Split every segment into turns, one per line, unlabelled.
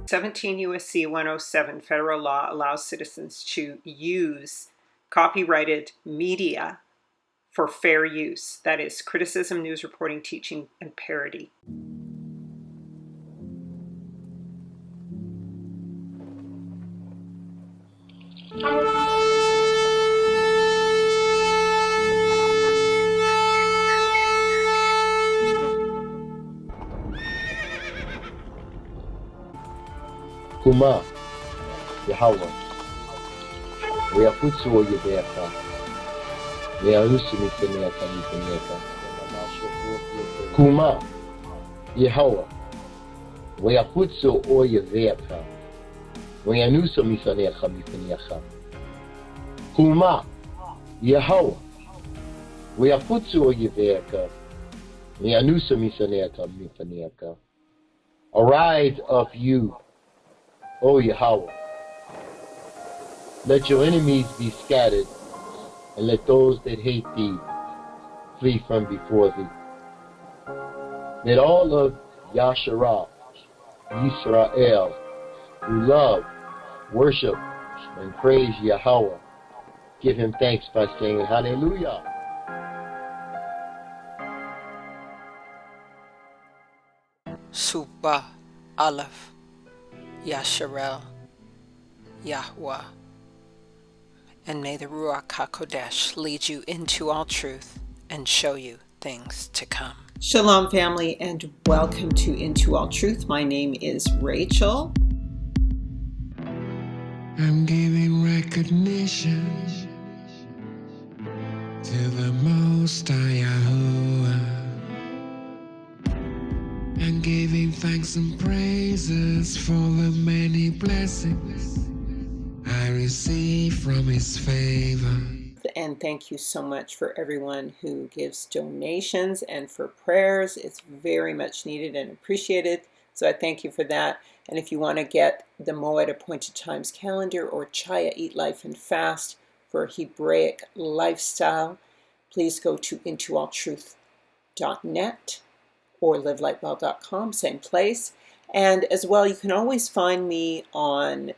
17 U.S.C. 107 federal law allows citizens to use copyrighted media for fair use. That is criticism, news reporting, teaching, and parody.
Kuma, Yahweh, we are put to you there. We are listening to me. Kuma, Yahweh, we are put to all you there. We are new to me. Kuma, Yahweh, we are put to all you there. We are new to me. Arise of you, O Yahweh. Let your enemies be scattered, and let those that hate thee flee from before thee. Let all of Yasharah, Yisrael, who love, worship, and praise Yahweh, give him thanks by saying Hallelujah.
Suba, Aleph, Yasharel, Yahweh. And may the Ruach HaKodesh lead you into all truth and show you things to come.
Shalom, family, and welcome to Into All Truth. My name is Rachel.
I'm giving recognition to the Most High Yahuwah. And giving thanks and praises for the many blessings I receive from his favor.
And thank you so much for everyone who gives donations and for prayers. It's very much needed and appreciated. So I thank you for that. And if you want to get the Moed Appointed Times calendar or Chaya Eat Life and Fast for Hebraic lifestyle, please go to intoalltruth.net or livelightwell.com, same place. And as well, you can always find me on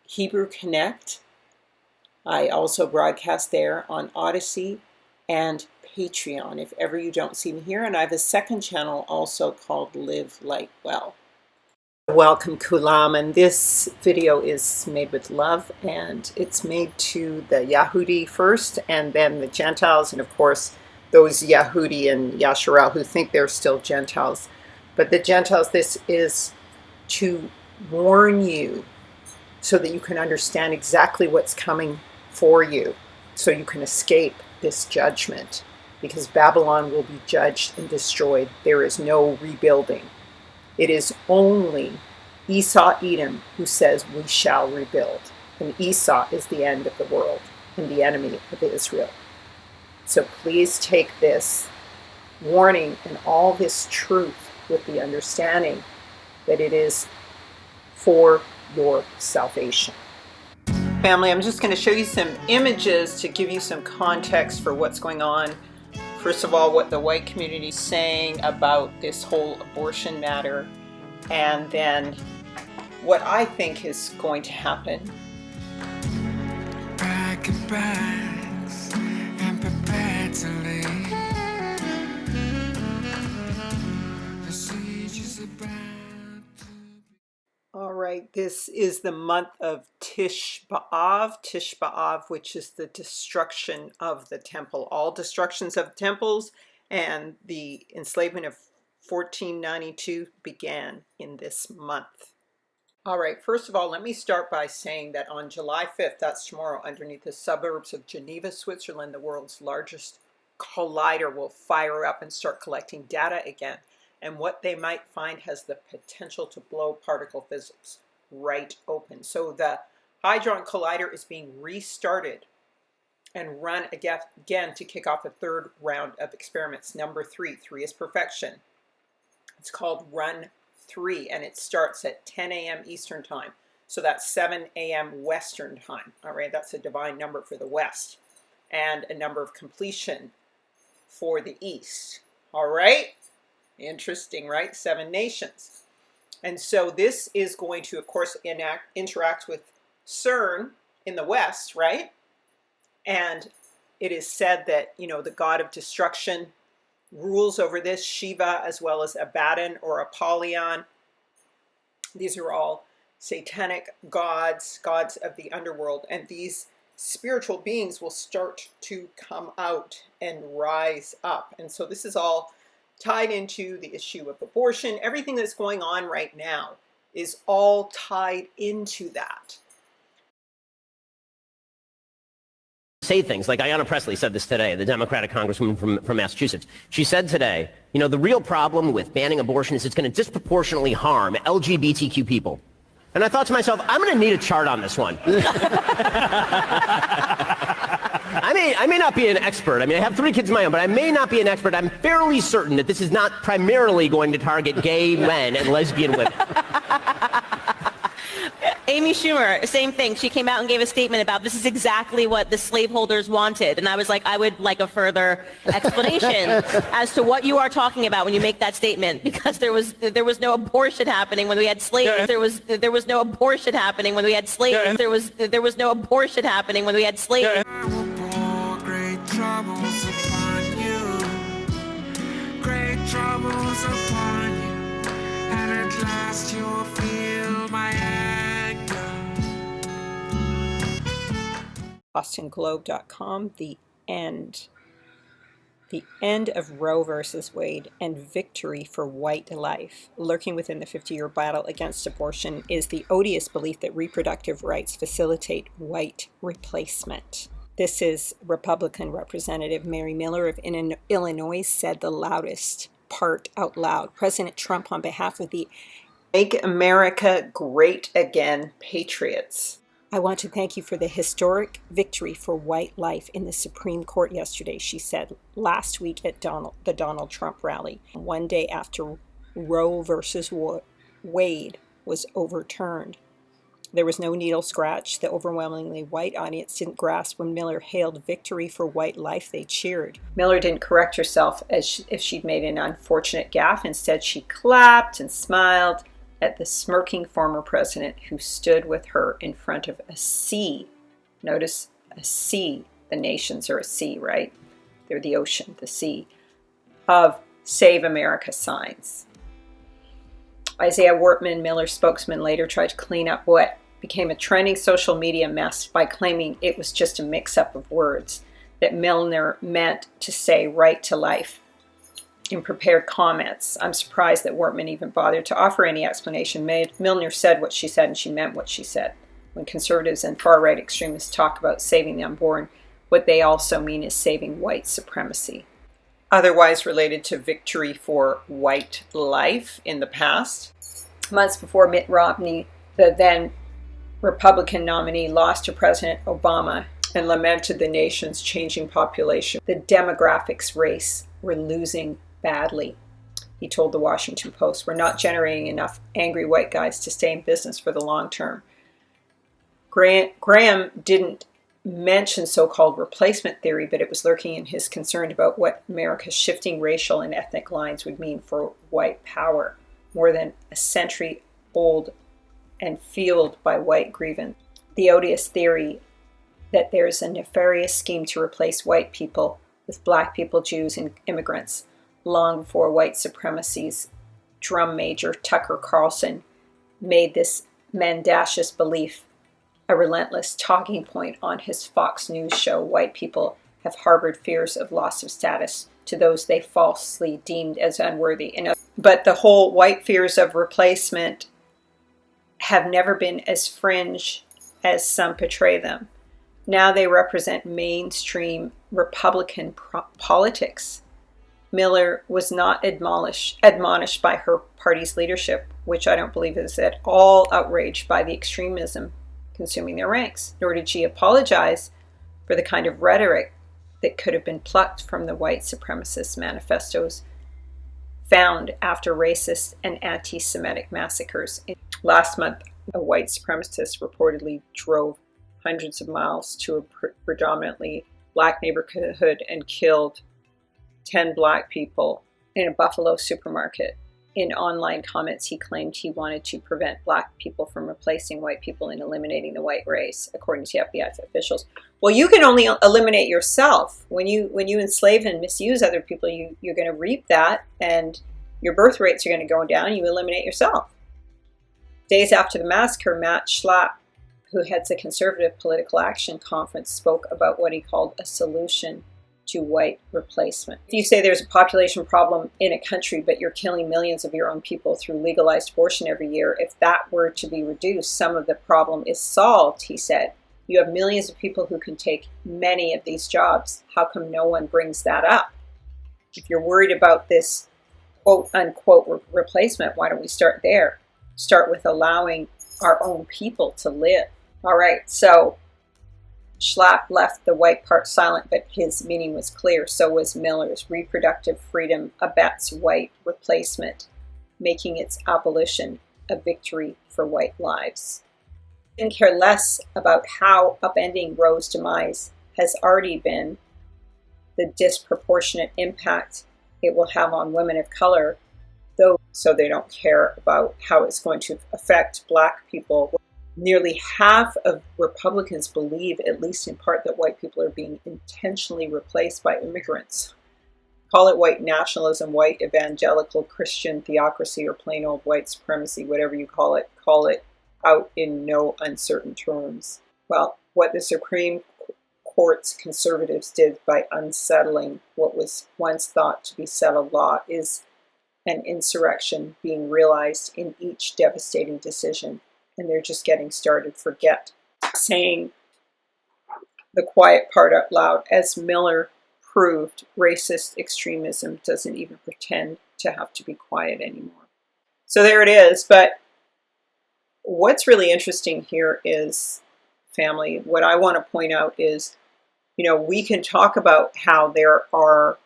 Hebrew Connect. I also broadcast there on Odyssey and Patreon if ever you don't see me here. And I have a second channel also called Live Light Well. Welcome, Kulam, and this video is made with love, and it's made to the Yahudi first and then the Gentiles, and of course those Yahudi and Yasharel who think they're still Gentiles. But the Gentiles, this is to warn you so that you can understand exactly what's coming for you, so you can escape this judgment, because Babylon will be judged and destroyed. There is no rebuilding. It is only Esau Edom who says we shall rebuild, and Esau is the end of the world and the enemy of Israel. So please take this warning and all this truth with the understanding that it is for your salvation. Family, I'm just going to show you some images to give you some context for what's going on. First of all, what the white community is saying about this whole abortion matter, and then what I think is going to happen.
Back and backs and perpetually. The siege is about to be.
All right, this is the month of Tish B'Av, which is the destruction of the temple. All destructions of temples and the enslavement of 1492 began in this month. All right, first of all, let me start by saying that on July 5th, that's tomorrow, underneath the suburbs of Geneva, Switzerland, the world's largest collider will fire up and start collecting data again. And what they might find has the potential to blow particle physics right open. So the Hadron Collider is being restarted and run again to kick off a third round of experiments. Number 3. 3 is perfection. It's called Run 3, and it starts at 10 a.m. Eastern Time. So that's 7 a.m. Western Time. All right, that's a divine number for the West and a number of completion for the East. All right. Interesting, right? 7 nations. And so this is going to, of course, interact with Cern in the West, right? And it is said that, you know, the god of destruction rules over this, Shiva, as well as Abaddon or Apollyon. These are all satanic gods, gods of the underworld. And these spiritual beings will start to come out and rise up. And so this is all tied into the issue of abortion. Everything that's going on right now is all tied into that.
Say things like Ayanna Pressley said this today, the Democratic Congresswoman from Massachusetts. She said today, you know, the real problem with banning abortion is it's going to disproportionately harm LGBTQ people. And I thought to myself, I'm going to need a chart on this one. I may not be an expert. I mean, I have 3 kids of my own, but I may not be an expert. I'm fairly certain that this is not primarily going to target gay men and lesbian women.
Amy Schumer, same thing. She came out and gave a statement about this is exactly what the slaveholders wanted. And I was like, I would like a further explanation as to what you are talking about when you make that statement, because there was no abortion happening when we had slaves. There was no abortion happening when we had slaves. There was no abortion happening when we had slaves.
I will pour great troubles upon you, great troubles upon you, and at last you will feel my anger.
BostonGlobe.com, the end. The end of Roe versus Wade and victory for white life. Lurking within the 50-year battle against abortion is the odious belief that reproductive rights facilitate white replacement. This is Republican Representative Mary Miller of Illinois said the loudest part out loud. President Trump, on behalf of the Make America Great Again patriots, I want to thank you for the historic victory for white life in the Supreme Court yesterday, she said last week at the Donald Trump rally, one day after Roe versus Wade was overturned. There was no needle scratch. The overwhelmingly white audience didn't grasp when Miller hailed victory for white life. They cheered. Miller didn't correct herself as if she'd made an unfortunate gaffe. Instead, she clapped and smiled at the smirking former president who stood with her in front of a sea. Notice a sea. The nations are a sea, right? They're the ocean, the sea, of Save America signs. Isaiah Wortman, Miller's spokesman, later tried to clean up what became a trending social media mess by claiming it was just a mix-up of words, that Milner meant to say right to life in prepared comments. I'm surprised that Wortman even bothered to offer any explanation. Milner said what she said, and she meant what she said. When conservatives and far-right extremists talk about saving the unborn, what they also mean is saving white supremacy. Otherwise related to victory for white life in the past, months before Mitt Romney, the then Republican nominee, lost to President Obama and lamented the nation's changing population. The demographics race, we're losing badly. He told the Washington Post, we're not generating enough angry white guys to stay in business for the long term. Graham didn't mention so-called replacement theory, but it was lurking in his concern about what America's shifting racial and ethnic lines would mean for white power, more than a century old and fueled by white grievance. The odious theory that there's a nefarious scheme to replace white people with black people, Jews, and immigrants, long before white supremacy's drum major Tucker Carlson made this mendacious belief a relentless talking point on his Fox News show. White people have harbored fears of loss of status to those they falsely deemed as unworthy. But the whole white fears of replacement have never been as fringe as some portray them. Now they represent mainstream Republican politics. Miller was not admonished by her party's leadership, which I don't believe is at all outraged by the extremism consuming their ranks, nor did she apologize for the kind of rhetoric that could have been plucked from the white supremacist manifestos found after racist and anti-Semitic massacres. Last month, a white supremacist reportedly drove hundreds of miles to a predominantly black neighborhood and killed 10 black people in a Buffalo supermarket. In online comments, he claimed he wanted to prevent black people from replacing white people and eliminating the white race, according to FBI officials. Well, you can only eliminate yourself. When you enslave and misuse other people, you're going to reap that, and your birth rates are going to go down. You eliminate yourself. Days after the massacre, Matt Schlapp, who heads the Conservative Political Action Conference, spoke about what he called a solution to white replacement. If you say there's a population problem in a country, but you're killing millions of your own people through legalized abortion every year, if that were to be reduced, some of the problem is solved, he said. You have millions of people who can take many of these jobs. How come no one brings that up? If you're worried about this quote unquote replacement, why don't we start there? Start with allowing our own people to live. All right, so Schlapp left the white part silent, but his meaning was clear. So was Miller's. Reproductive freedom abets white replacement, making its abolition a victory for white lives. He didn't care less about how upending Roe's demise has already been, the disproportionate impact it will have on women of color, though, so they don't care about how it's going to affect black people. Nearly half of Republicans believe, at least in part, that white people are being intentionally replaced by immigrants. Call it white nationalism, white evangelical Christian theocracy, or plain old white supremacy, whatever you call it out in no uncertain terms. Well, what the Supreme Court's conservatives did by unsettling what was once thought to be settled law is an insurrection being realized in each devastating decision. And they're just getting started. Forget saying the quiet part out loud. As Miller proved, racist extremism doesn't even pretend to have to be quiet anymore. So there it is. But what's really interesting here is, family, what I want to point out is, we can talk about how there are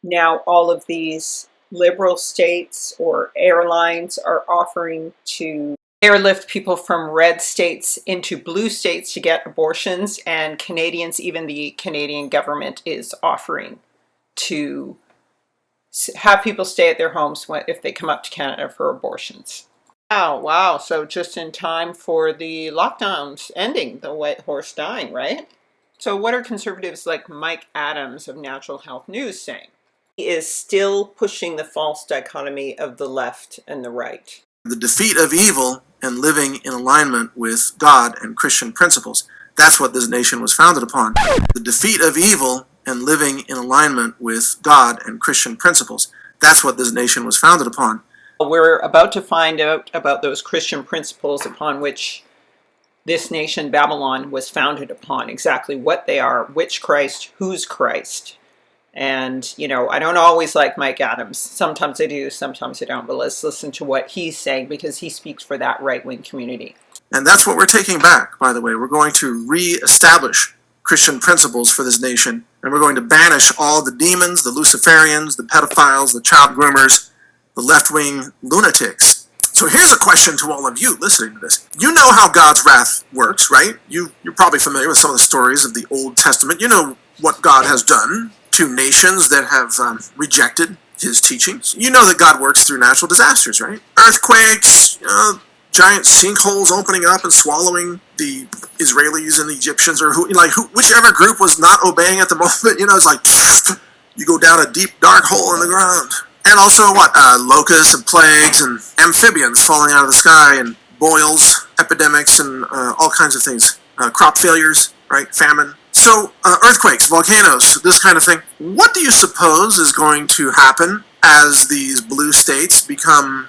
now all of these liberal states or airlines are offering to airlift people from red states into blue states to get abortions, and Canadians, even the Canadian government is offering to have people stay at their homes if they come up to Canada for abortions. Wow, so just in time for the lockdowns ending, the white horse dying, right? So what are conservatives like Mike Adams of Natural Health News saying? He is still pushing the false dichotomy of the left and the right.
The defeat of evil and living in alignment with God and Christian principles. That's what this nation was founded upon. The defeat of evil and living in alignment with God and Christian principles. That's what this nation was founded upon.
We're about to find out about those Christian principles upon which this nation, Babylon, was founded upon. Exactly what they are, which Christ, whose Christ. And, I don't always like Mike Adams. Sometimes I do, sometimes I don't. But let's listen to what he's saying, because he speaks for that right-wing community.
And that's what we're taking back, by the way. We're going to re-establish Christian principles for this nation. And we're going to banish all the demons, the Luciferians, the pedophiles, the child groomers, the left-wing lunatics. So here's a question to all of you listening to this. You know how God's wrath works, right? You're probably familiar with some of the stories of the Old Testament. You know what God has done to nations that have rejected his teachings. You know that God works through natural disasters, right? Earthquakes, giant sinkholes opening up and swallowing the Israelis and the Egyptians, or whichever group was not obeying at the moment. It's like you go down a deep, dark hole in the ground. And also locusts and plagues and amphibians falling out of the sky, and boils, epidemics, and all kinds of things. Crop failures, right? Famine. So, earthquakes, volcanoes, this kind of thing. What do you suppose is going to happen as these blue states become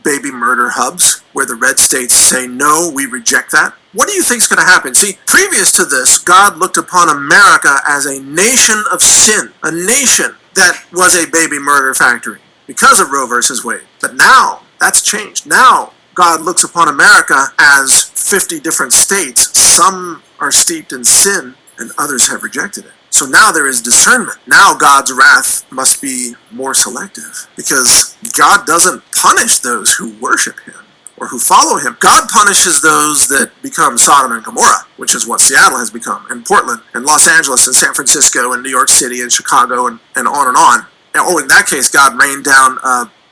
baby murder hubs, where the red states say, no, we reject that? What do you think is going to happen? See, previous to this, God looked upon America as a nation of sin, a nation that was a baby murder factory because of Roe versus Wade. But now, that's changed. Now, God looks upon America as 50 different states. Some are steeped in sin, and others have rejected it. So now there is discernment. Now God's wrath must be more selective, because God doesn't punish those who worship him or who follow him. God punishes those that become Sodom and Gomorrah, which is what Seattle has become, and Portland, and Los Angeles, and San Francisco, and New York City, and Chicago, and on and on. Oh, in that case, God rained down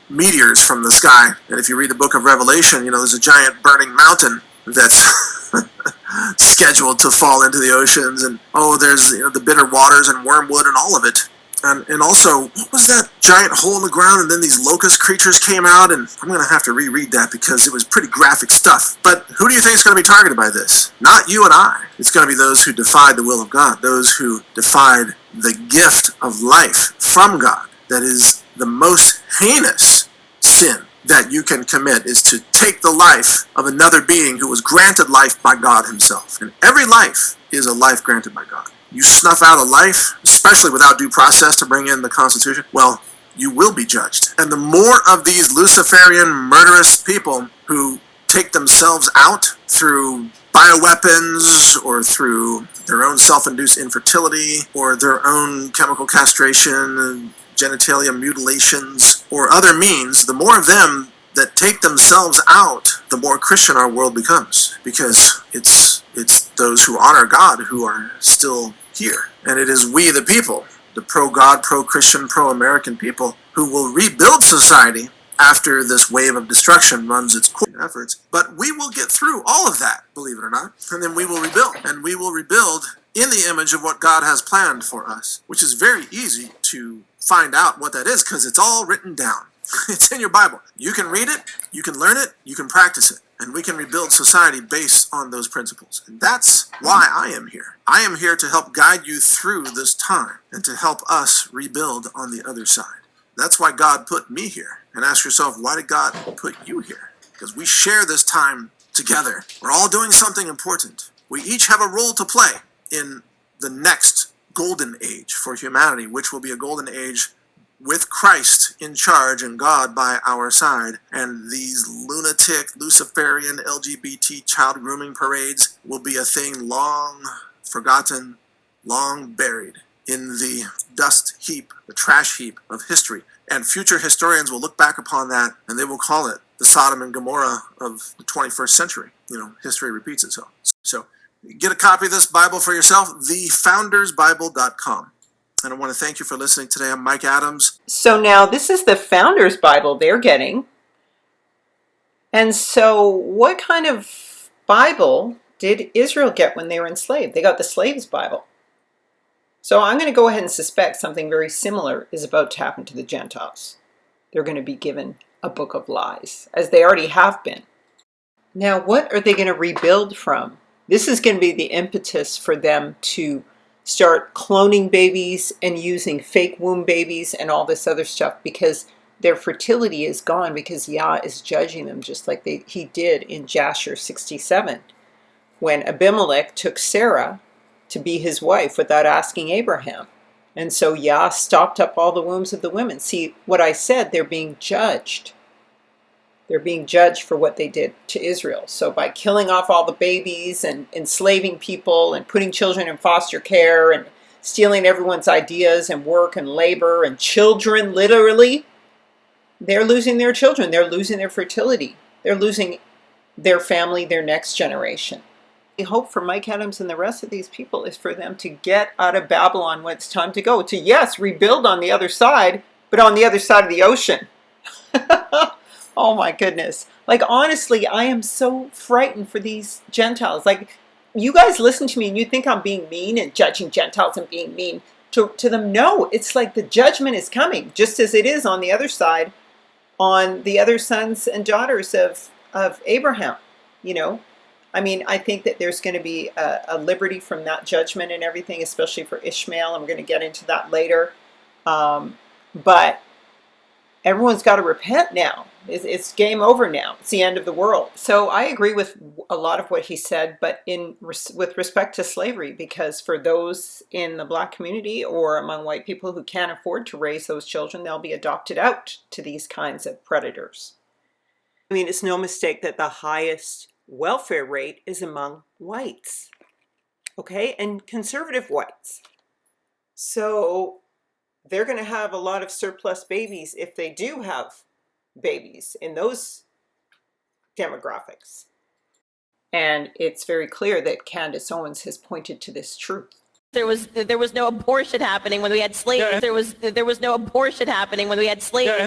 meteors from the sky. And if you read the book of Revelation, there's a giant burning mountain that's scheduled to fall into the oceans. And there's the bitter waters and wormwood and all of it. And also, what was that giant hole in the ground? And then these locust creatures came out, and I'm going to have to reread that because it was pretty graphic stuff. But who do you think is going to be targeted by this? Not you and I. It's going to be those who defied the will of God, those who defied the gift of life from God. That is the most heinous sin that you can commit, is to take the life of another being who was granted life by God himself. And every life is a life granted by God. You snuff out a life, especially without due process to bring in the Constitution, well, you will be judged. And the more of these Luciferian murderous people who take themselves out through bioweapons or through their own self-induced infertility or their own chemical castration, genitalia mutilations, or other means, the more of them that take themselves out, the more Christian our world becomes. Because it's those who honor God who are still here. And it is we, the people, the pro-God, pro-Christian, pro-American people, who will rebuild society after this wave of destruction runs its course efforts. But we will get through all of that, believe it or not, and then we will rebuild. And we will rebuild in the image of what God has planned for us, which is very easy to find out what that is because it's all written down. It's in your Bible. You can read it, you can learn it, you can practice it, and we can rebuild society based on those principles. And that's why I am here. I am here to help guide you through this time and to help us rebuild on the other side. That's why God put me here. And ask yourself, why did God put you here? Because we share this time together. We're all doing something important. We each have a role to play in the next golden age for humanity, which will be a golden age with Christ in charge and God by our side. And these lunatic, Luciferian, LGBT child grooming parades will be a thing long forgotten, long buried in the dust heap, the trash heap of history. And future historians will look back upon that and they will call it the Sodom and Gomorrah of the 21st century. History repeats itself. So get a copy of this Bible for yourself, thefoundersbible.com. And I want to thank you for listening today. I'm Mike Adams.
So now this is the Founders Bible they're getting. And so what kind of Bible did Israel get when they were enslaved? They got the Slaves' Bible. So I'm going to go ahead and suspect something very similar is about to happen to the Gentiles. They're going to be given a book of lies, as they already have been. Now, what are they going to rebuild from? This is going to be the impetus for them to start cloning babies and using fake womb babies and all this other stuff because their fertility is gone because Yah is judging them just like he did in Jasher 67 when Abimelech took Sarah to be his wife without asking Abraham. And so Yah stopped up all the wombs of the women. See, what I said, they're being judged. They're being judged for what they did to Israel. So by killing off all the babies and enslaving people and putting children in foster care and stealing everyone's ideas and work and labor and children, literally, they're losing their children. They're losing their fertility. They're losing their family, their next generation. The hope for Mike Adams and the rest of these people is for them to get out of Babylon when it's time to go. To, yes, rebuild on the other side, but on the other side of the ocean. Oh my goodness. Like, honestly, I am so frightened for these Gentiles. Like, you guys listen to me and you think I'm being mean and judging Gentiles and being mean to them. No, it's like the judgment is coming, just as it is on the other side, on the other sons and daughters of Abraham, I mean, I think that there's going to be a liberty from that judgment and everything, especially for Ishmael. And we're going to get into that later. But everyone's got to repent now. It's game over now. It's the end of the world. So I agree with a lot of what he said, but with respect to slavery, because for those in the Black community or among white people who can't afford to raise those children, they'll be adopted out to these kinds of predators. I mean, it's no mistake that the highest welfare rate is among whites, okay, and conservative whites. So they're going to have a lot of surplus babies if they do have babies in those demographics. And it's very clear that Candace Owens has pointed to this truth.
There was no abortion happening when we had slaves. There was no abortion happening when we had slaves.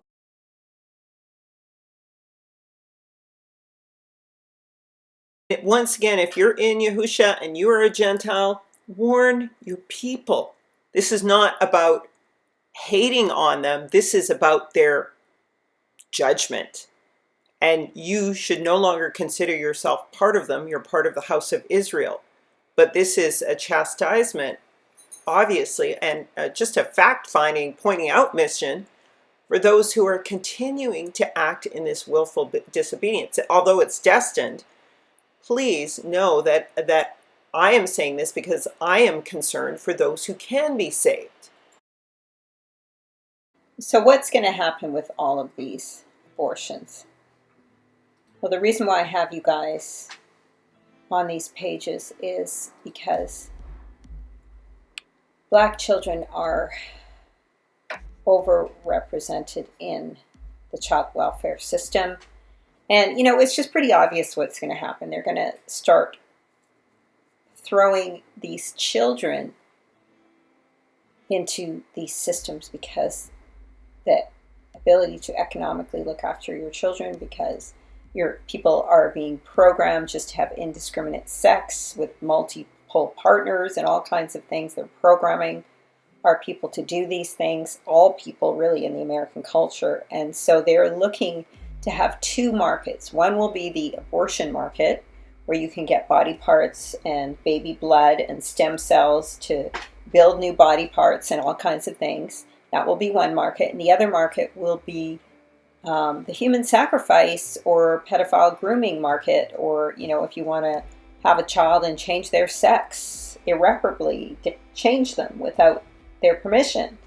Once again, if you're in Yahusha and you are a Gentile, warn your people. This is not about hating on them. This is about their judgment. And you should no longer consider yourself part of them. You're part of the house of Israel. But this is a chastisement, obviously, and just a fact-finding, pointing out mission for those who are continuing to act in this willful disobedience. Although it's destined, please know that I am saying this because I am concerned for those who can be saved.
So what's going to happen with all of these abortions? Well, the reason why I have you guys on these pages is because Black children are overrepresented in the child welfare system. And, you know, it's just pretty obvious what's going to happen. They're going to start throwing these children into these systems because the ability to economically look after your children, because your people are being programmed just to have indiscriminate sex with multiple partners and all kinds of things. They're programming our people to do these things, all people really in the American culture. And so they're looking to have two markets. One will be the abortion market, where you can get body parts and baby blood and stem cells to build new body parts and all kinds of things. That will be one market. And the other market will be the human sacrifice or pedophile grooming market, or, you know, if you want to have a child and change their sex irreparably, change them without their permission,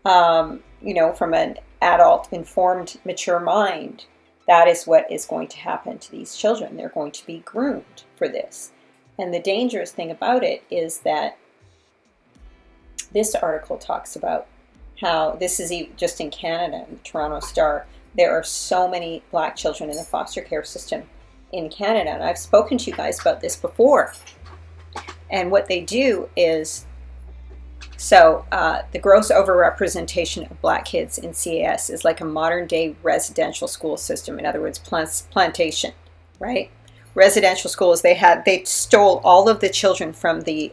you know, from an adult, informed, mature mind. That is what is going to happen to these children. They're going to be groomed for this. And the dangerous thing about it is that this article talks about how this is just in Canada, in the Toronto Star. There are so many Black children in the foster care system in Canada. And I've spoken to you guys about this before. And what they do is, so the gross overrepresentation of Black kids in CAS is like a modern day residential school system. In other words, plantation, right? Residential schools, they stole all of the children from the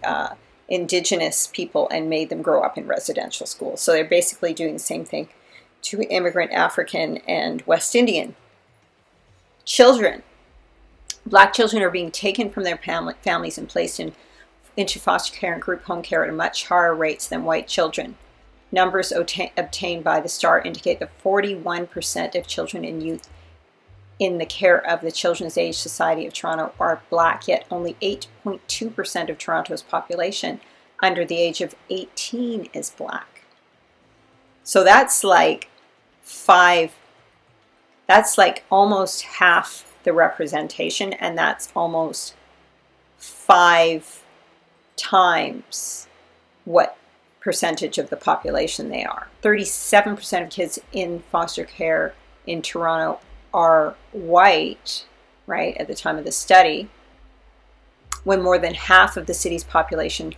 indigenous people and made them grow up in residential schools. So they're basically doing the same thing to immigrant African and West Indian children. Black children are being taken from their families and placed into foster care and group home care at a much higher rates than white children. Numbers obtained by the Star indicate that 41% of children and youth in the care of the Children's Aid Society of Toronto are Black, yet only 8.2% of Toronto's population under the age of 18 is Black. So that's like almost half the representation, and that's almost 5 times what percentage of the population they are. 37% of kids in foster care in Toronto are white, right, at the time of the study, when more than half of the city's population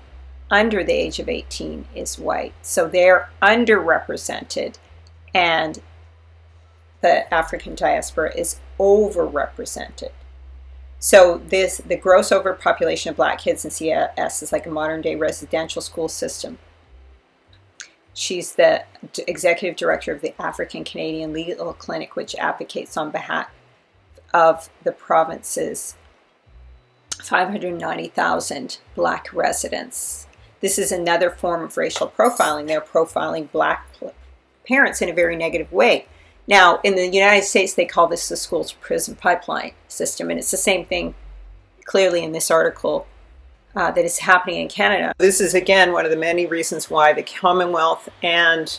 under the age of 18 is white. So they're underrepresented, and the African diaspora is overrepresented. So the gross overpopulation of Black kids in CAS is like a modern day residential school system. She's the executive director of the African Canadian Legal Clinic, which advocates on behalf of the province's 590,000 Black residents. This is another form of racial profiling. They're profiling Black parents in a very negative way. Now, in the United States, they call this the school's prison pipeline system, and it's the same thing clearly in this article that is happening in Canada.
This is, again, one of the many reasons why the Commonwealth and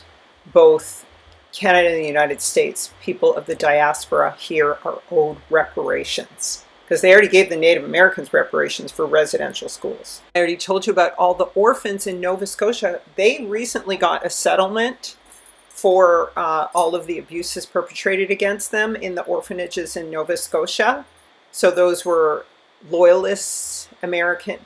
both Canada and the United States, people of the diaspora here, are owed reparations, because they already gave the Native Americans reparations for residential schools. I already told you about all the orphans in Nova Scotia. They recently got a settlement for all of the abuses perpetrated against them in the orphanages in Nova Scotia. So those were loyalists,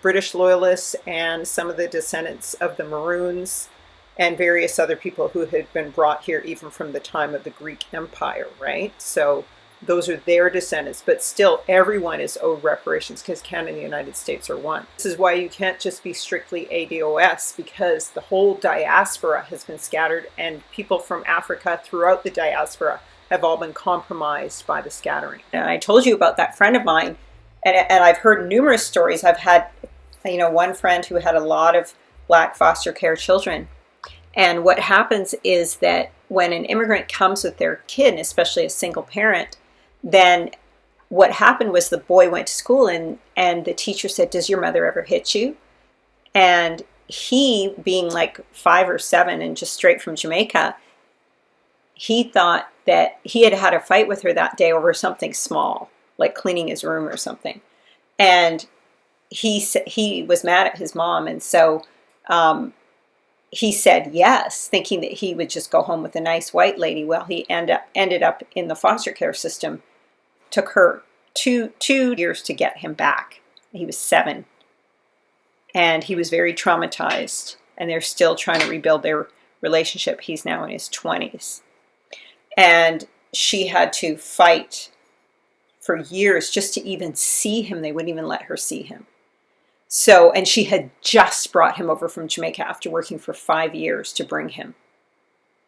British loyalists, and some of the descendants of the Maroons, and various other people who had been brought here even from the time of the Greek Empire, right? So Those are their descendants, but still everyone is owed reparations because Canada and the United States are one. This is why you can't just be strictly ADOS, because the whole diaspora has been scattered, and people from Africa throughout the diaspora have all been compromised by the scattering.
And I told you about that friend of mine, and I've heard numerous stories. I've had, one friend who had a lot of Black foster care children. And what happens is that when an immigrant comes with their kid, and especially a single parent, then what happened was the boy went to school and the teacher said, "Does your mother ever hit you?" And he, being like 5 or 7 and just straight from Jamaica, he thought that he had had a fight with her that day over something small, like cleaning his room or something. And he was mad at his mom, and so he said yes, thinking that he would just go home with a nice white lady. Well, he ended up in the foster care system. Took her two years to get him back. He was 7. And he was very traumatized. And they're still trying to rebuild their relationship. He's now in his 20s. And she had to fight for years just to even see him. They wouldn't even let her see him. So, and she had just brought him over from Jamaica after working for 5 years to bring him.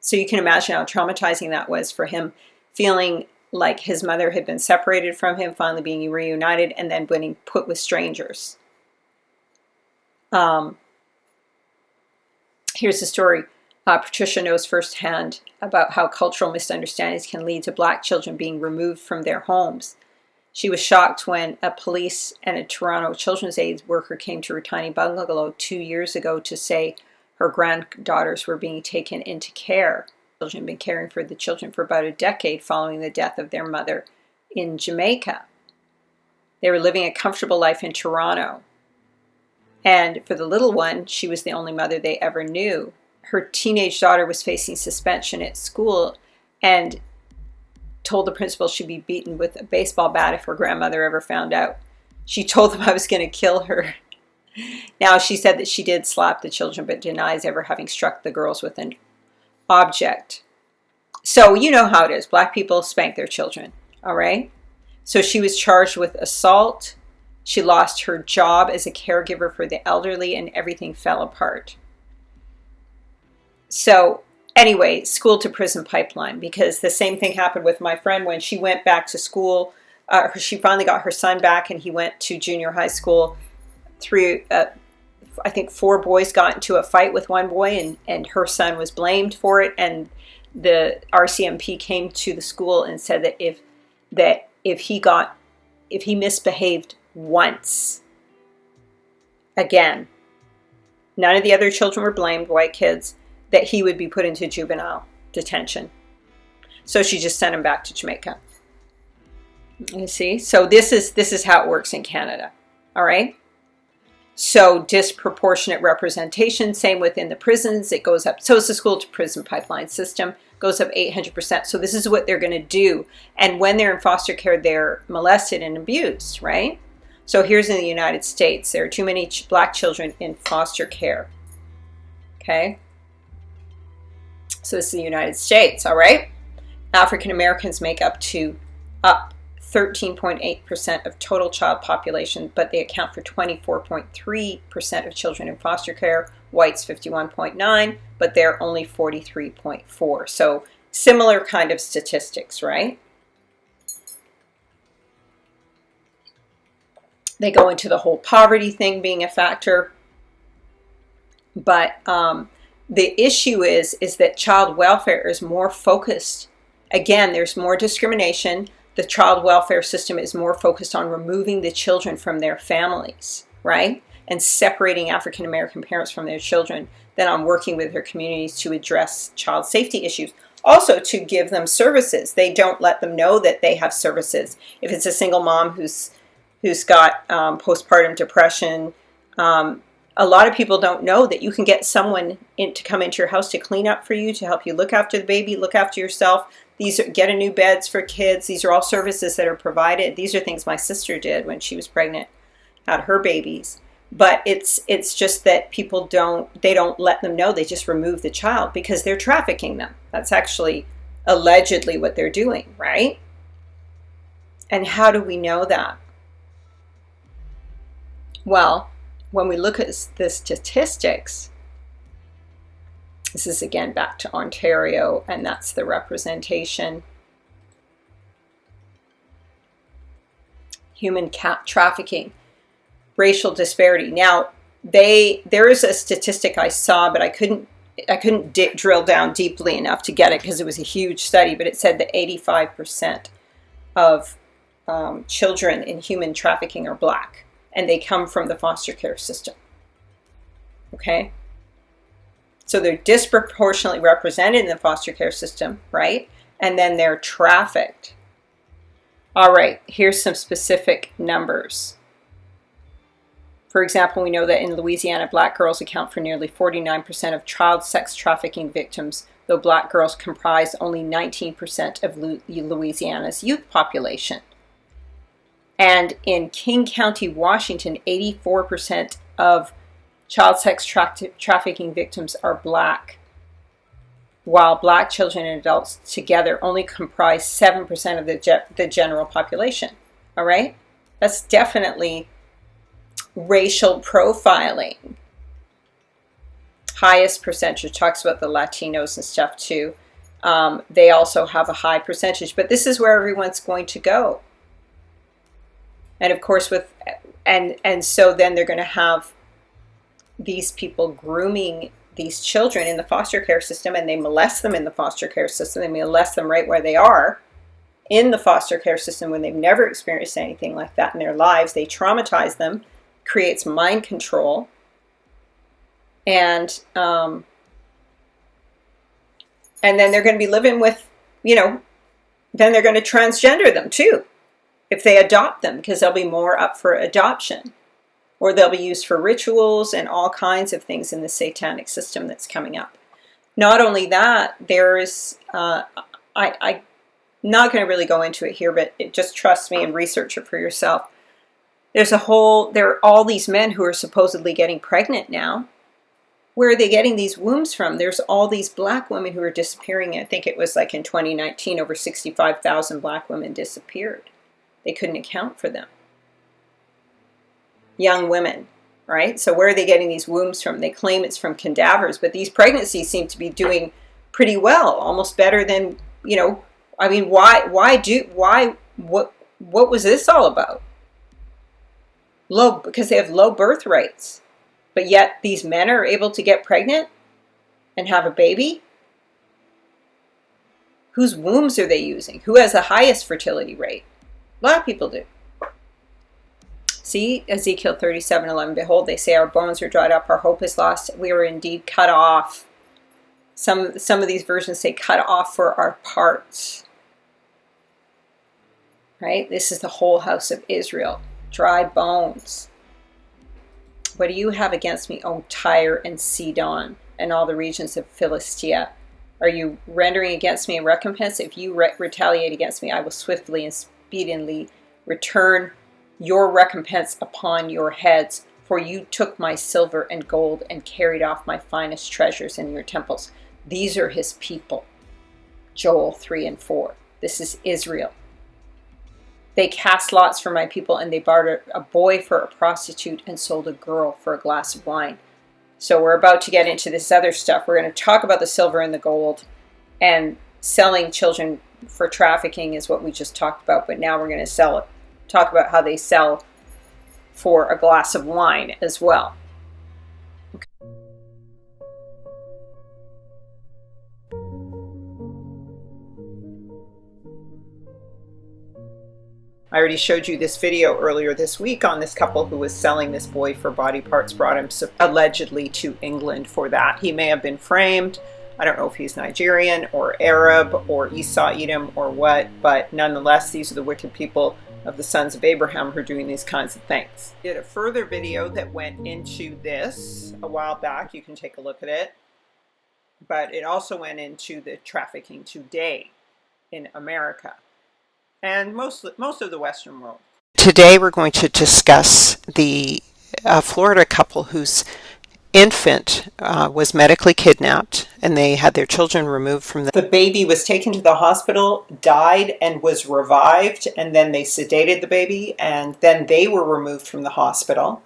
So you can imagine how traumatizing that was for him, feeling like his mother had been separated from him, finally being reunited, and then being put with strangers. Here's the story. Patricia knows firsthand about how cultural misunderstandings can lead to Black children being removed from their homes. She was shocked when a police and a Toronto children's aid worker came to her tiny bungalow 2 years ago to say her granddaughters were being taken into care. Children had been caring for the children for about a decade following the death of their mother in Jamaica. They were living a comfortable life in Toronto. And for the little one, she was the only mother they ever knew. Her teenage daughter was facing suspension at school and told the principal she'd be beaten with a baseball bat if her grandmother ever found out. She told them I was going to kill her. Now, she said that she did slap the children, but denies ever having struck the girls with an object. So you know how it is. Black people spank their children, all right? So she was charged with assault. She lost her job as a caregiver for the elderly, and everything fell apart. So anyway, school to prison pipeline, because the same thing happened with my friend when she went back to school. She finally got her son back, and he went to junior high school. I think 4 boys got into a fight with one boy, and her son was blamed for it. And the RCMP came to the school and said that if he misbehaved once, again, none of the other children were blamed, white kids, that he would be put into juvenile detention. So she just sent him back to Jamaica. You see? So this is how it works in Canada. All right? So disproportionate representation, same within the prisons, it goes up. So it's the school to prison pipeline system, goes up 800%. So this is what they're going to do. And when they're in foster care, they're molested and abused, right? So here's in the United States, there are too many Black children in foster care. Okay? So this is the United States, all right? African Americans make up 13.8% of total child population, but they account for 24.3% of children in foster care. Whites 51.9%, but they're only 43.4%. So similar kind of statistics, right? They go into the whole poverty thing being a factor, but the issue is that child welfare is more focused. Again, there's more discrimination. The child welfare system is more focused on removing the children from their families, right? And separating African American parents from their children than on working with their communities to address child safety issues. Also to give them services. They don't let them know that they have services. If it's a single mom who's got postpartum depression, a lot of people don't know that you can get someone to come into your house to clean up for you, to help you look after the baby, look after yourself. Get a new beds for kids. These are all services that are provided. These are things my sister did when she was pregnant, had her babies. But it's just that people don't let them know. They just remove the child because they're trafficking them. That's actually allegedly what they're doing, right? And how do we know that? Well, when we look at the statistics, this is again back to Ontario, and that's the representation. Human trafficking, racial disparity. Now, there is a statistic I saw, but I couldn't drill down deeply enough to get it because it was a huge study, but it said that 85% of children in human trafficking are black, and they come from the foster care system. Okay? So they're disproportionately represented in the foster care system, right? And then they're trafficked. All right, here's some specific numbers. For example, we know that in Louisiana, black girls account for nearly 49% of child sex trafficking victims, though black girls comprise only 19% of Louisiana's youth population. And in King County, Washington, 84% of child sex trafficking victims are black, while black children and adults together only comprise 7% of the general population. All right? That's definitely racial profiling. Highest percentage, talks about the Latinos and stuff too. They also have a high percentage, but this is where everyone's going to go. And of course, and so then they're going to have these people grooming these children in the foster care system, and they molest them in the foster care system. They molest them right where they are in the foster care system when they've never experienced anything like that in their lives. They traumatize them, creates mind control, and then they're going to be living with, then they're going to transgender them too if they adopt them, because they'll be more up for adoption, or they'll be used for rituals and all kinds of things in the satanic system that's coming up. Not only that, there is, I'm not going to really go into it here, but just trust me and research it for yourself. There are all these men who are supposedly getting pregnant now. Where are they getting these wombs from? There's all these black women who are disappearing. I think it was like in 2019, over 65,000 black women disappeared. They couldn't account for them. Young women, right? So where are they getting these wombs from? They claim it's from cadavers, but these pregnancies seem to be doing pretty well, almost better than, I mean, what was this all about? Because they have low birth rates, but yet these men are able to get pregnant and have a baby? Whose wombs are they using? Who has the highest fertility rate? A lot of people do. See, Ezekiel 37:11, behold, they say our bones are dried up, our hope is lost, we are indeed cut off. Some of these versions say cut off for our parts. Right? This is the whole house of Israel. Dry bones. What do you have against me, O Tyre and Sidon, and all the regions of Philistia? Are you rendering against me a recompense? If you retaliate against me, I will swiftly and speedily return your recompense upon your heads, for you took my silver and gold and carried off my finest treasures in your temples. These are his people. Joel 3 and 4. This is Israel. They cast lots for my people, and they bartered a boy for a prostitute and sold a girl for a glass of wine. So we're about to get into this other stuff. We're going to talk about the silver and the gold, and selling children for trafficking is what we just talked about, but now we're going to talk about how they sell for a glass of wine as well. Okay. I already showed you this video earlier this week on this couple who was selling this boy for body parts, brought him allegedly to England for that. He may have been framed. I don't know if he's Nigerian or Arab or Esau Edom or what, but nonetheless, these are the wicked people of the sons of Abraham who are doing these kinds of things. I did a further video that went into this a while back. You can take a look at it. But it also went into the trafficking today in America and most of the Western world. Today we're going to discuss the Florida couple who's
infant was medically kidnapped, and they had their children removed from
The baby was taken to the hospital, died, and was revived, and then they sedated the baby, and then they were removed from the hospital,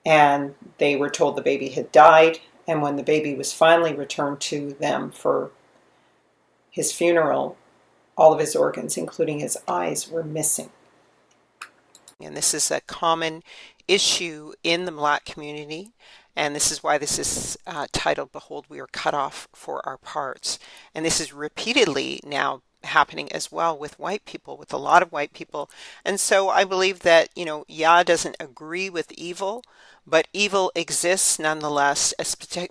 and they were told the baby had died, and when the baby was finally returned to them for his funeral, all of his organs, including his eyes, were missing.
And this is a common issue in the Black community, and this is why this is titled, Behold, we are cut off for our parts. And this is repeatedly now happening as well with white people, with a lot of white people. And so I believe that, Yah doesn't agree with evil, but evil exists nonetheless,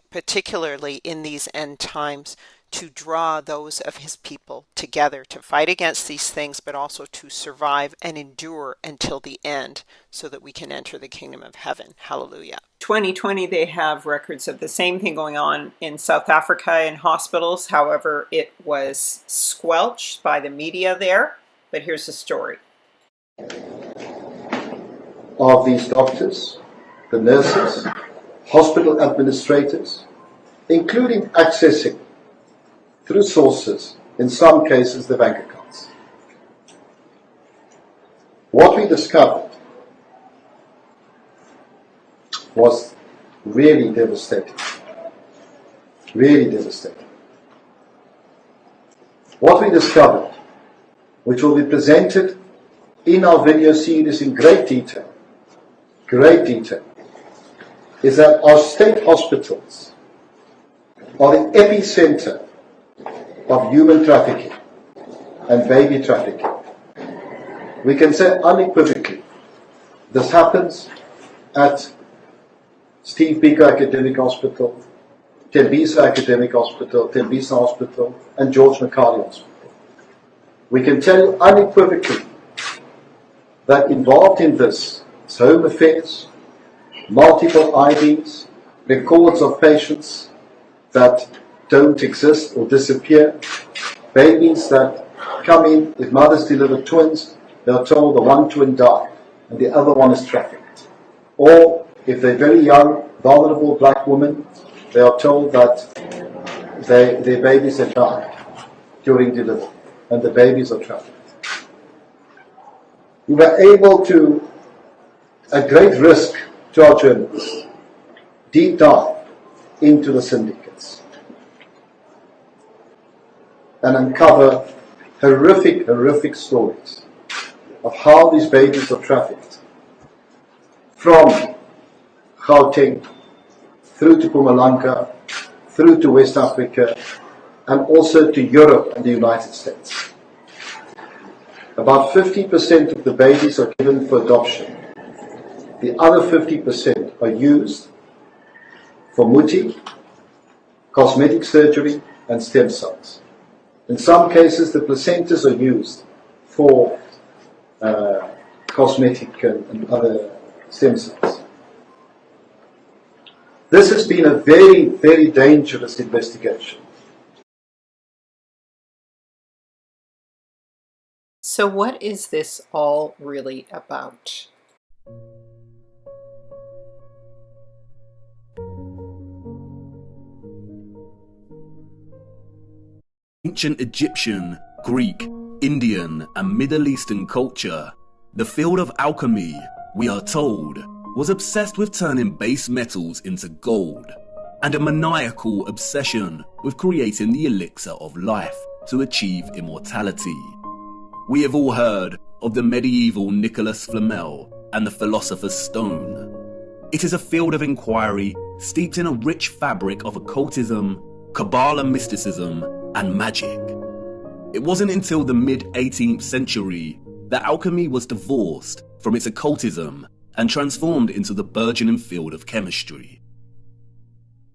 particularly in these end times, to draw those of his people together to fight against these things, but also to survive and endure until the end so that we can enter the kingdom of heaven. Hallelujah.
2020, they have records of the same thing going on in South Africa in hospitals. However, it was squelched by the media there. But here's the story.
Of these doctors, the nurses, hospital administrators, including accessing through sources, in some cases the bank accounts. What we discovered was really devastating. Really devastating. What we discovered, which will be presented in our video series in great detail, is that our state hospitals are the epicenter of human trafficking and baby trafficking. We can say unequivocally, this happens at Steve Biko Academic Hospital, Tembisa Academic Hospital, Tembisa Hospital, and George Macquarie Hospital. We can tell you unequivocally that involved in this is home affairs, multiple IDs, records of patients that don't exist or disappear, babies that come in, if mothers deliver twins, they are told the one twin died and the other one is trafficked. Or if they're very young, vulnerable black women, they are told that their babies have died during delivery and the babies are trafficked. We were able to, at great risk to our journalists, deep dive into the syndicates and uncover horrific stories of how these babies are trafficked from Gauteng through to Mpumalanga, through to West Africa, and also to Europe and the United States. About 50% of the babies are given for adoption. The other 50% are used for muti, cosmetic surgery, and stem cells. In some cases, the placentas are used for cosmetic and other stem cells. This has been a very, very dangerous investigation.
So what is this all really about?
Ancient Egyptian, Greek, Indian, and Middle Eastern culture, the field of alchemy, we are told, was obsessed with turning base metals into gold, and a maniacal obsession with creating the elixir of life to achieve immortality. We have all heard of the medieval Nicholas Flamel and the Philosopher's Stone. It is a field of inquiry steeped in a rich fabric of occultism, Kabbalah mysticism, and magic. It wasn't until the mid-18th century that alchemy was divorced from its occultism and transformed into the burgeoning field of chemistry.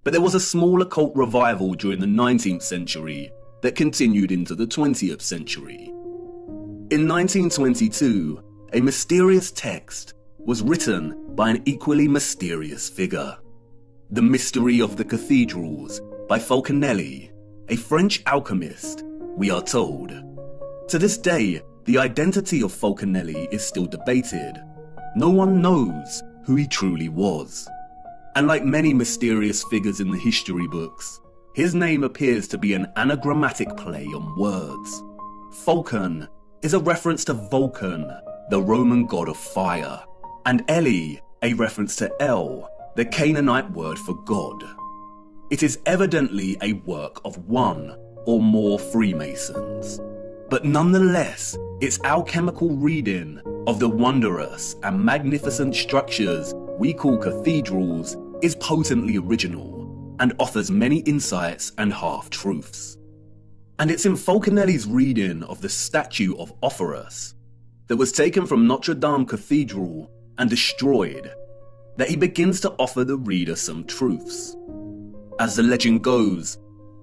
But there was a small occult revival during the 19th century that continued into the 20th century. In 1922, a mysterious text was written by an equally mysterious figure. The Mystery of the Cathedrals by Falconelli, a French alchemist, we are told. To this day, the identity of Falconelli is still debated. No one knows who he truly was. And like many mysterious figures in the history books, his name appears to be an anagrammatic play on words. Falcon is a reference to Vulcan, the Roman god of fire, and Eli, a reference to El, the Canaanite word for God. It is evidently a work of one or more Freemasons, but nonetheless, its alchemical reading of the wondrous and magnificent structures we call cathedrals is potently original and offers many insights and half-truths. And it's in Falconelli's reading of the statue of Offerus that was taken from Notre Dame Cathedral and destroyed that he begins to offer the reader some truths. As the legend goes,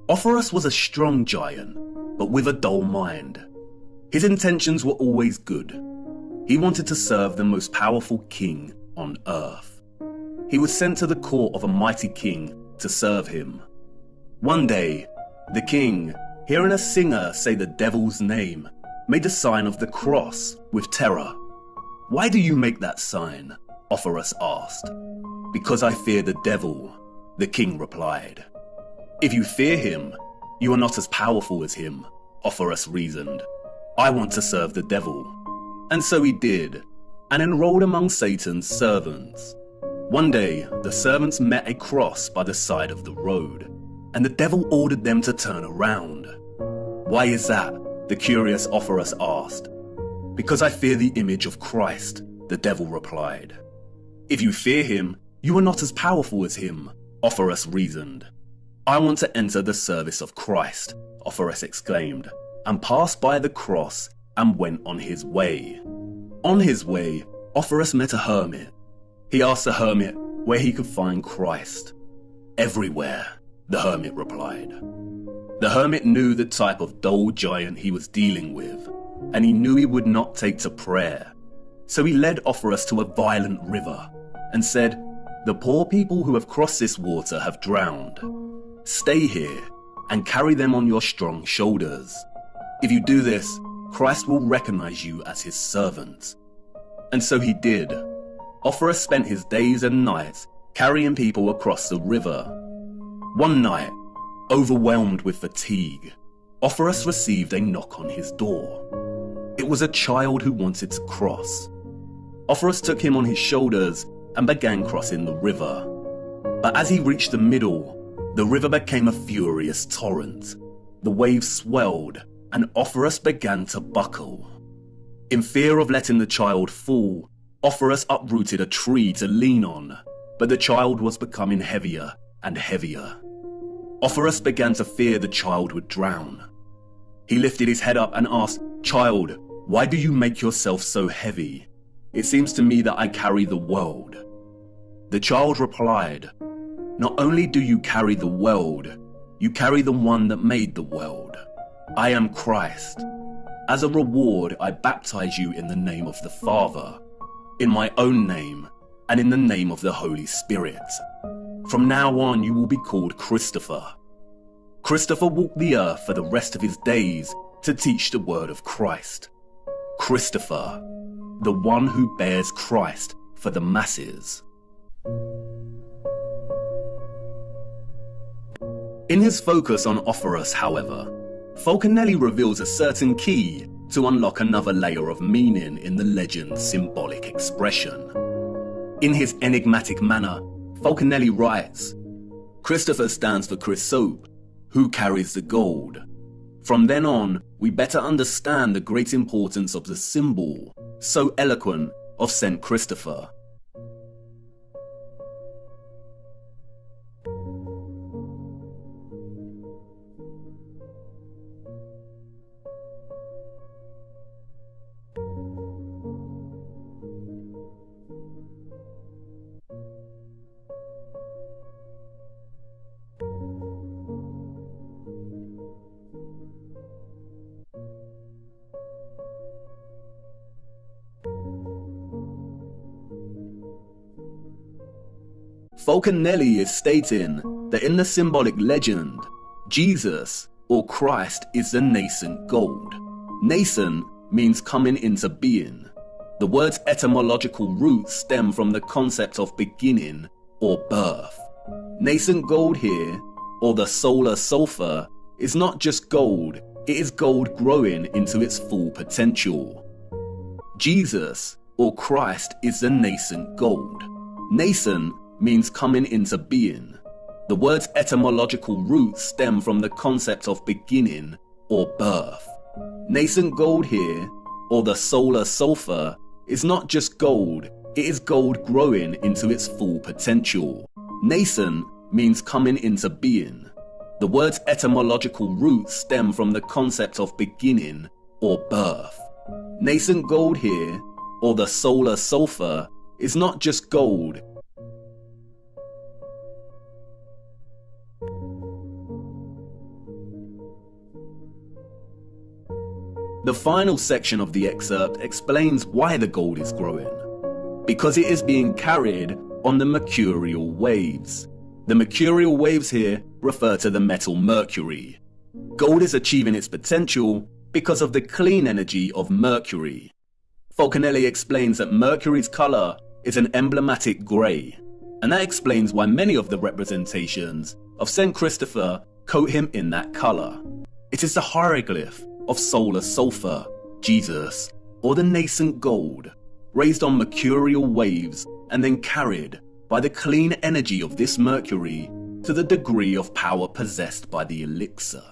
Offerus was a strong giant, but with a dull mind. His intentions were always good. He wanted to serve the most powerful king on earth. He was sent to the court of a mighty king to serve him. One day, the king, hearing a singer say the devil's name, made a sign of the cross with terror. "Why do you make that sign?" Offerus asked. "Because I fear the devil," the king replied. "If you fear him, you are not as powerful as him," Offerus reasoned. "I want to serve the devil." And so he did, and enrolled among Satan's servants. One day, the servants met a cross by the side of the road, and the devil ordered them to turn around. "Why is that?" the curious Offerus asked. "Because I fear the image of Christ," the devil replied. "If you fear him, you are not as powerful as him," Offerus reasoned. "I want to enter the service of Christ," Offerus exclaimed, and passed by the cross and went on his way. On his way, Offerus met a hermit. He asked the hermit where he could find Christ. "Everywhere," the hermit replied. The hermit knew the type of dull giant he was dealing with, and he knew he would not take to prayer. So he led Offerus to a violent river and said, "The poor people who have crossed this water have drowned. Stay here and carry them on your strong shoulders. If you do this, Christ will recognize you as his servant." And so he did. Offerus spent his days and nights carrying people across the river. One night, overwhelmed with fatigue, Offerus received a knock on his door. It was a child who wanted to cross. Offerus took him on his shoulders and began crossing the river. But as he reached the middle, the river became a furious torrent. The waves swelled, and Offerus began to buckle. In fear of letting the child fall, Offerus uprooted a tree to lean on, but the child was becoming heavier and heavier. Offerus began to fear the child would drown. He lifted his head up and asked, "Child, why do you make yourself so heavy? It seems to me that I carry the world." The child replied, "Not only do you carry the world, you carry the one that made the world. I am Christ. As a reward, I baptize you in the name of the Father, in my own name, and in the name of the Holy Spirit. From now on, you will be called Christopher." Christopher walked the earth for the rest of his days to teach the word of Christ. Christopher, the one who bears Christ for the masses. In his focus on Offerus, however, Falconelli reveals a certain key to unlock another layer of meaning in the legend's symbolic expression. In his enigmatic manner, Falconelli writes, "Christopher stands for Chrysope, who carries the gold. From then on, we better understand the great importance of the symbol, so eloquent, of St. Christopher." Falconelli is stating that in the symbolic legend, Jesus, or Christ, is the nascent gold. Nascent means coming into being. The word's etymological roots stem from the concept of beginning or birth. Nascent gold here, or the solar sulfur, is not just gold, it is gold growing into its full potential. Jesus, or Christ, is the nascent gold. Nascent means coming into being. The word's etymological roots stem from the concept of beginning or birth. Nascent gold here, or the solar sulfur, is not just gold, it is gold growing into its full potential. Nascent means coming into being. The word's etymological roots stem from the concept of beginning or birth. Nascent gold here, or the solar sulfur, is not just gold. The final section of the excerpt explains why the gold is growing. Because it is being carried on the mercurial waves. The mercurial waves here refer to the metal mercury. Gold is achieving its potential because of the clean energy of Mercury. Falconelli explains that Mercury's color is an emblematic grey, and that explains why many of the representations of St. Christopher coat him in that color. It is the hieroglyph of solar sulfur, Jesus, or the nascent gold, raised on mercurial waves and then carried by the clean energy of this Mercury to the degree of power possessed by the elixir.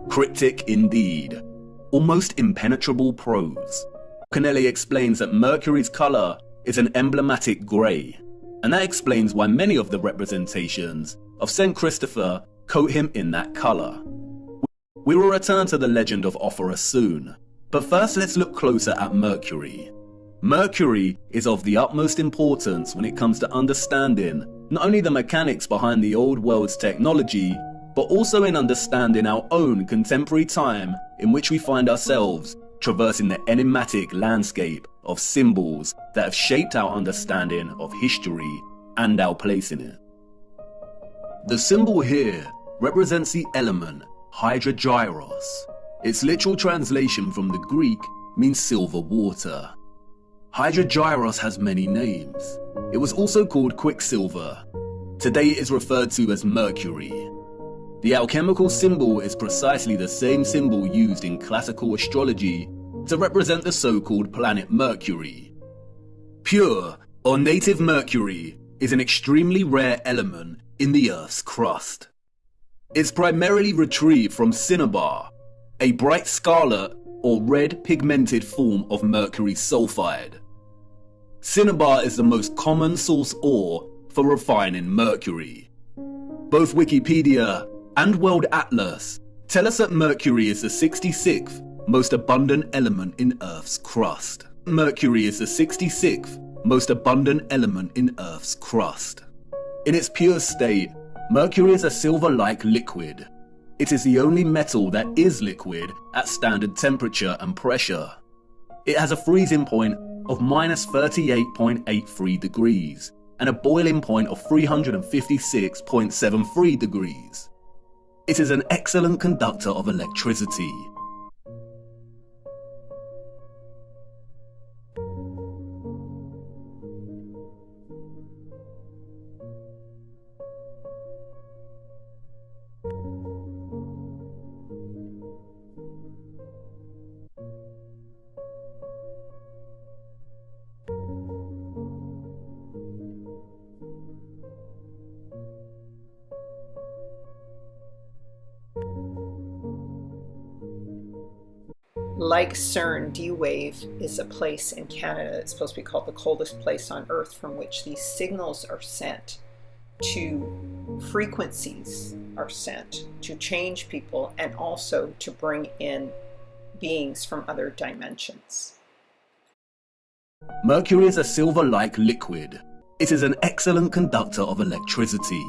Cryptic indeed, almost impenetrable prose. Falconelli explains that Mercury's color is an emblematic grey, and that explains why many of the representations of St. Christopher coat him in that color. We will return to the legend of Ophoros soon, but first let's look closer at Mercury. Mercury is of the utmost importance when it comes to understanding not only the mechanics behind the old world's technology, but also in understanding our own contemporary time in which we find ourselves traversing the enigmatic landscape of symbols that have shaped our understanding of history and our place in it. The symbol here represents the element Hydrogyros. Its literal translation from the Greek means silver water. Hydrogyros has many names. It was also called Quicksilver. Today it is referred to as Mercury. The alchemical symbol is precisely the same symbol used in classical astrology to represent the so-called planet Mercury. Pure or native Mercury is an extremely rare element in the Earth's crust. It's primarily retrieved from cinnabar, a bright scarlet or red pigmented form of mercury sulfide. Cinnabar is the most common source ore for refining mercury. Both Wikipedia and World Atlas tell us that mercury is the 66th most abundant element in Earth's crust. Mercury is the 66th most abundant element in Earth's crust. In its pure state, mercury is a silver-like liquid. It is the only metal that is liquid at standard temperature and pressure. It has a freezing point of -38.83 degrees and a boiling point of 356.73 degrees. It is an excellent conductor of electricity.
Like Cern, D-Wave is a place in Canada that's supposed to be called the coldest place on Earth, from which these signals are sent to frequencies are sent to change people and also to bring in beings from other dimensions.
Mercury is a silver-like liquid. It is an excellent conductor of electricity.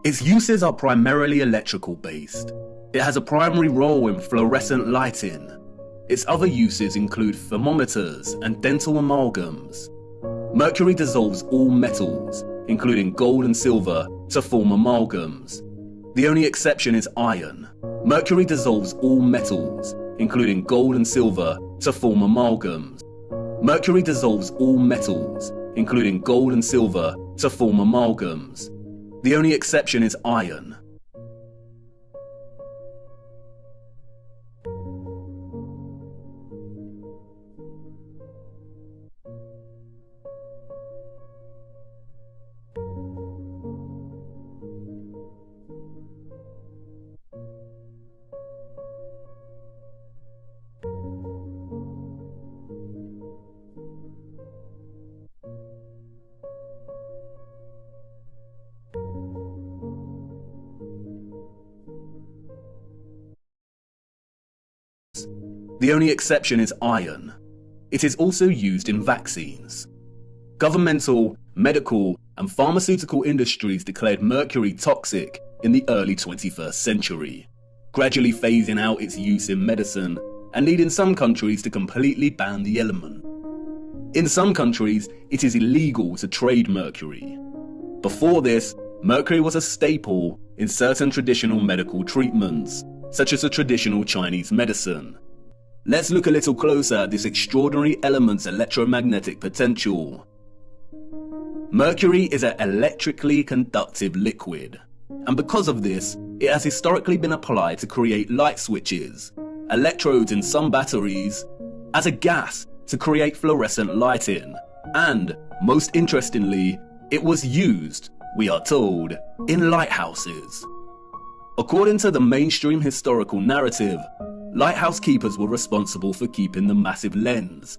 Its uses are primarily electrical based. It has a primary role in fluorescent lighting. Its other uses include thermometers and dental amalgams. Mercury dissolves all metals, including gold and silver, to form amalgams. The only exception is iron. Mercury dissolves all metals, including gold and silver, to form amalgams. Mercury dissolves all metals, including gold and silver, to form amalgams. The only exception is iron. The only exception is iron. It is also used in vaccines. Governmental, medical, and pharmaceutical industries declared mercury toxic in the early 21st century, gradually phasing out its use in medicine and leading some countries to completely ban the element. In some countries, it is illegal to trade mercury. Before this, mercury was a staple in certain traditional medical treatments, such as the traditional Chinese medicine. Let's look a little closer at this extraordinary element's electromagnetic potential. Mercury is an electrically conductive liquid, and because of this, it has historically been applied to create light switches, electrodes in some batteries, as a gas to create fluorescent lighting, and, most interestingly, it was used, we are told, in lighthouses. According to the mainstream historical narrative, lighthouse keepers were responsible for keeping the massive lens.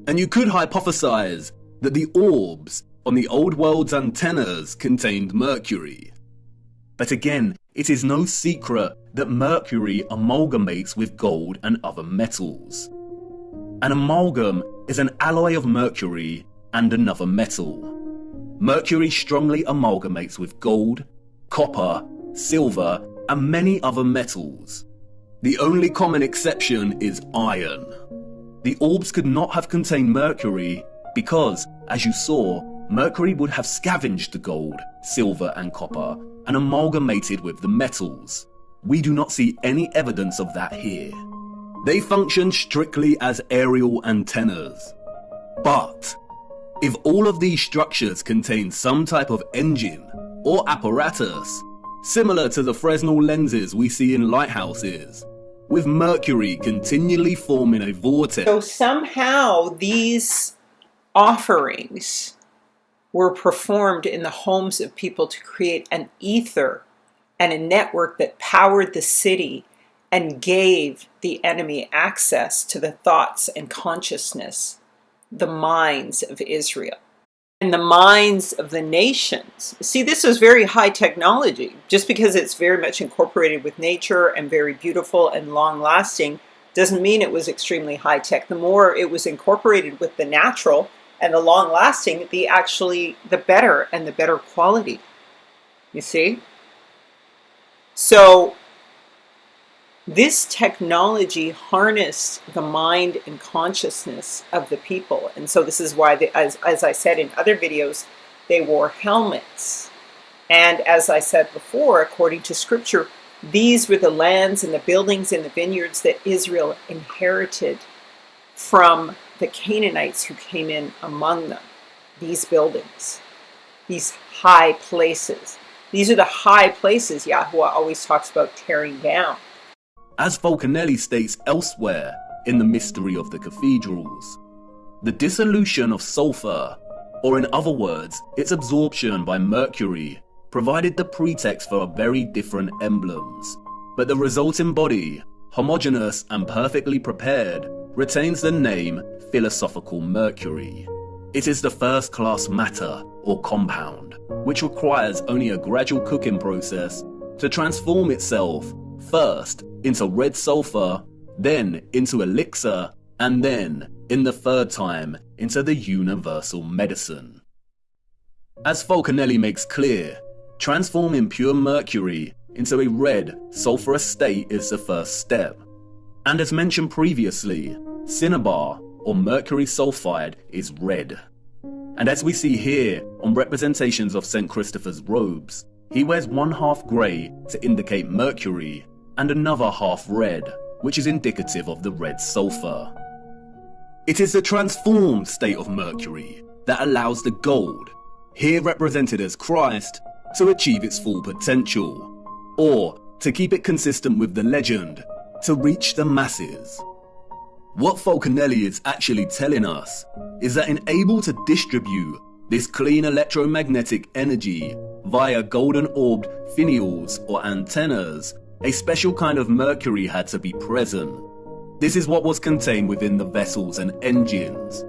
And you could hypothesize that the orbs on the old world's antennas contained mercury. But again, it is no secret that mercury amalgamates with gold and other metals. An amalgam is an alloy of mercury and another metal. Mercury strongly amalgamates with gold, copper, silver, and many other metals. The only common exception is iron. The orbs could not have contained mercury because, as you saw, mercury would have scavenged the gold, silver, and copper and amalgamated with the metals. We do not see any evidence of that here. They function strictly as aerial antennas. But if all of these structures contain some type of engine or apparatus, similar to the Fresnel lenses we see in lighthouses, with mercury continually forming a vortex.
So somehow these offerings were performed in the homes of people to create an ether and a network that powered the city and gave the enemy access to the thoughts and consciousness, the minds of Israel. And the minds of the nations. See, this was very high technology. Just because it's very much incorporated with nature and very beautiful and long-lasting doesn't mean it was extremely high-tech. The more it was incorporated with the natural and the long-lasting, the better and the better quality. You see? So this technology harnessed the mind and consciousness of the people. And so this is why, as I said in other videos, they wore helmets. And as I said before, according to scripture, these were the lands and the buildings and the vineyards that Israel inherited from the Canaanites who came in among them. These buildings, these high places. These are the high places Yahuwah always talks about tearing down.
As Falconelli states elsewhere in The Mystery of the Cathedrals, the dissolution of sulfur, or in other words, its absorption by mercury, provided the pretext for very different emblems, but the resulting body, homogeneous and perfectly prepared, retains the name philosophical mercury. It is the first-class matter, or compound, which requires only a gradual cooking process to transform itself first into red sulfur, then into elixir, and then, in the third time, into the universal medicine. As Falconelli makes clear, transforming pure mercury into a red, sulfurous state is the first step. And as mentioned previously, cinnabar, or mercury sulfide, is red. And as we see here on representations of St. Christopher's robes, he wears one half grey to indicate mercury, and another half red, which is indicative of the red sulfur. It is the transformed state of mercury that allows the gold, here represented as Christ, to achieve its full potential, or, to keep it consistent with the legend, to reach the masses. What Falconelli is actually telling us is that in able to distribute this clean electromagnetic energy via golden orbed finials or antennas, a special kind of mercury had to be present. This is what was contained within the vessels and engines.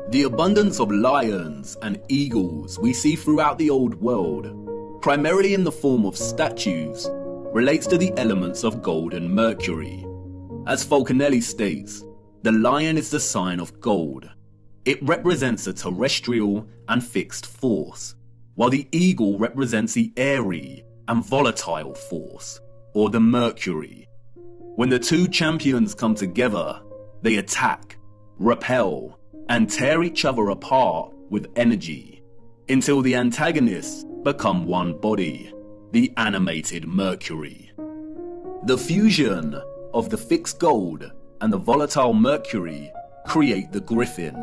The abundance of lions and eagles we see throughout the old world, primarily in the form of statues, relates to the elements of gold and mercury. As Falconelli states, the lion is the sign of gold. It represents a terrestrial and fixed force, while the eagle represents the airy and volatile force, or the mercury. When the two champions come together, they attack, repel, and tear each other apart with energy, until the antagonists become one body, the animated mercury. The fusion of the fixed gold and the volatile mercury create the griffin,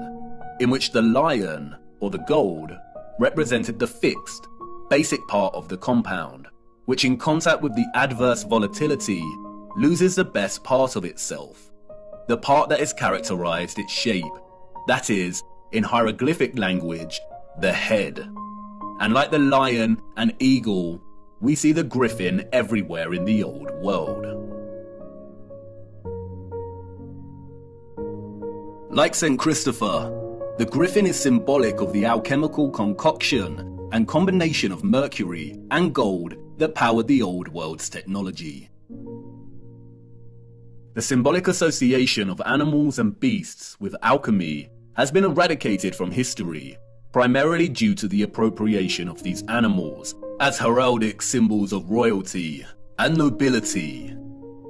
in which the lion, or the gold, represented the fixed, basic part of the compound, which in contact with the adverse volatility loses the best part of itself, the part that has characterized its shape, that is, in hieroglyphic language, the head. And like the lion and eagle, we see the griffin everywhere in the old world. Like St. Christopher, the griffin is symbolic of the alchemical concoction and combination of mercury and gold that powered the old world's technology. The symbolic association of animals and beasts with alchemy has been eradicated from history, primarily due to the appropriation of these animals as heraldic symbols of royalty and nobility.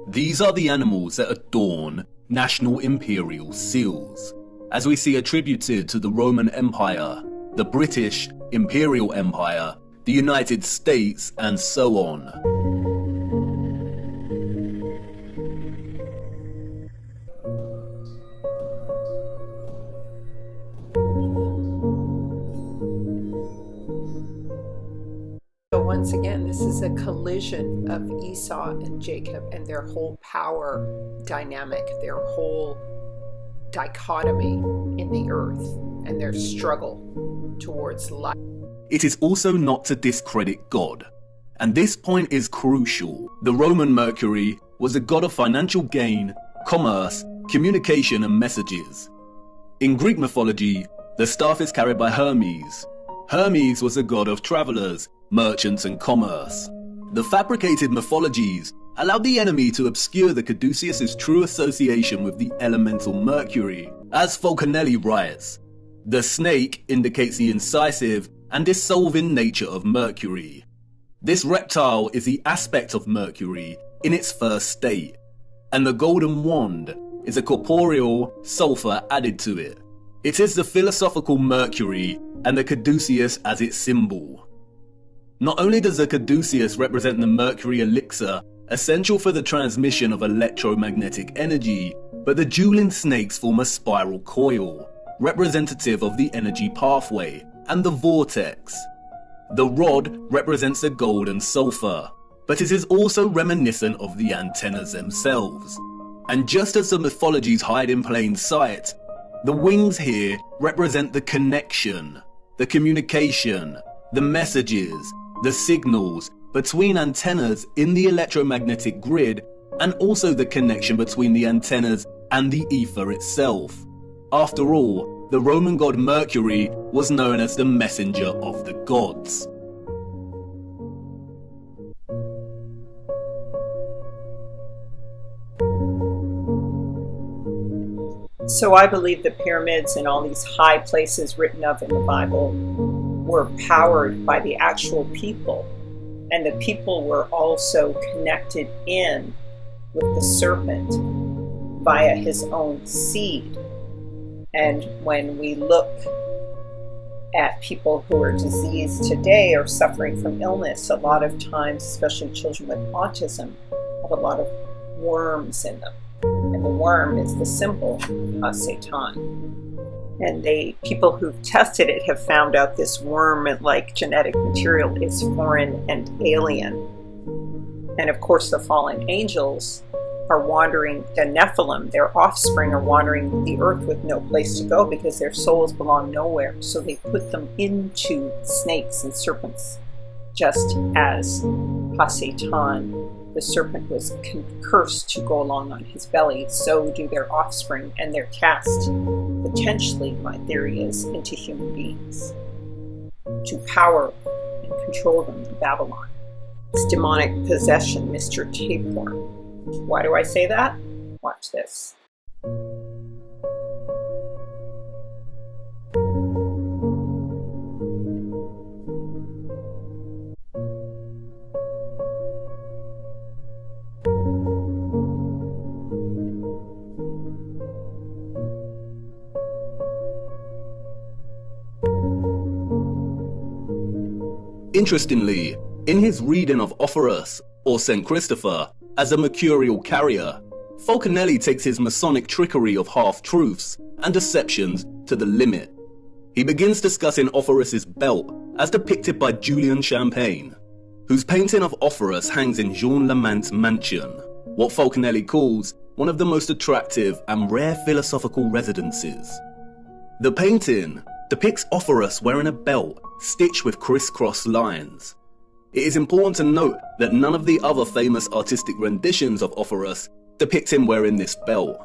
These are the animals that adorn national imperial seals, as we see attributed to the Roman Empire, the British Imperial Empire, the United States, and so on.
So once again, this is a collision of Esau and Jacob and their whole power dynamic, their whole dichotomy in the earth, and their struggle towards life.
It is also not to discredit God, and this point is crucial. The Roman Mercury was a god of financial gain, commerce, communication, and messages. In Greek mythology, the staff is carried by Hermes. Hermes was a god of travelers, merchants, and commerce. The fabricated mythologies allowed the enemy to obscure the Caduceus' true association with the elemental Mercury. As Falconelli writes, the snake indicates the incisive and dissolving nature of Mercury. This reptile is the aspect of Mercury in its first state, and the golden wand is a corporeal sulfur added to it. It is the philosophical Mercury and the Caduceus as its symbol. Not only does the Caduceus represent the Mercury elixir essential for the transmission of electromagnetic energy, but the dueling snakes form a spiral coil, representative of the energy pathway, and the vortex. The rod represents the gold and sulfur, but it is also reminiscent of the antennas themselves. And just as the mythologies hide in plain sight, the wings here represent the connection, the communication, the messages, the signals between antennas in the electromagnetic grid, and also the connection between the antennas and the ether itself. After all, the Roman god Mercury was known as the messenger of the gods.
So I believe the pyramids and all these high places written of in the Bible were powered by the actual people. And the people were also connected in with the serpent via his own seed. And when we look at people who are diseased today or suffering from illness, a lot of times, especially children with autism, have a lot of worms in them. And the worm is the symbol of Satan. And people who've tested it have found out this worm-like genetic material is foreign and alien. And of course, the fallen angels are wandering, the Nephilim, their offspring, are wandering the earth with no place to go because their souls belong nowhere. So they put them into snakes and serpents, just as Hasatan, the serpent, was cursed to go along on his belly. So do their offspring, and they're cast, potentially, my theory is, into human beings to power and control them in Babylon. It's demonic possession, Mr. Tapeworm. Why do I say that? Watch this.
Interestingly, in his reading of Offerus, or St. Christopher, as a mercurial carrier, Falconelli takes his Masonic trickery of half-truths and deceptions to the limit. He begins discussing Offerus's belt as depicted by Julian Champagne, whose painting of Offerus hangs in Jean Lamant's mansion, what Falconelli calls one of the most attractive and rare philosophical residences. The painting depicts Offerus wearing a belt stitched with crisscross lines. It is important to note that none of the other famous artistic renditions of Offerus depict him wearing this belt.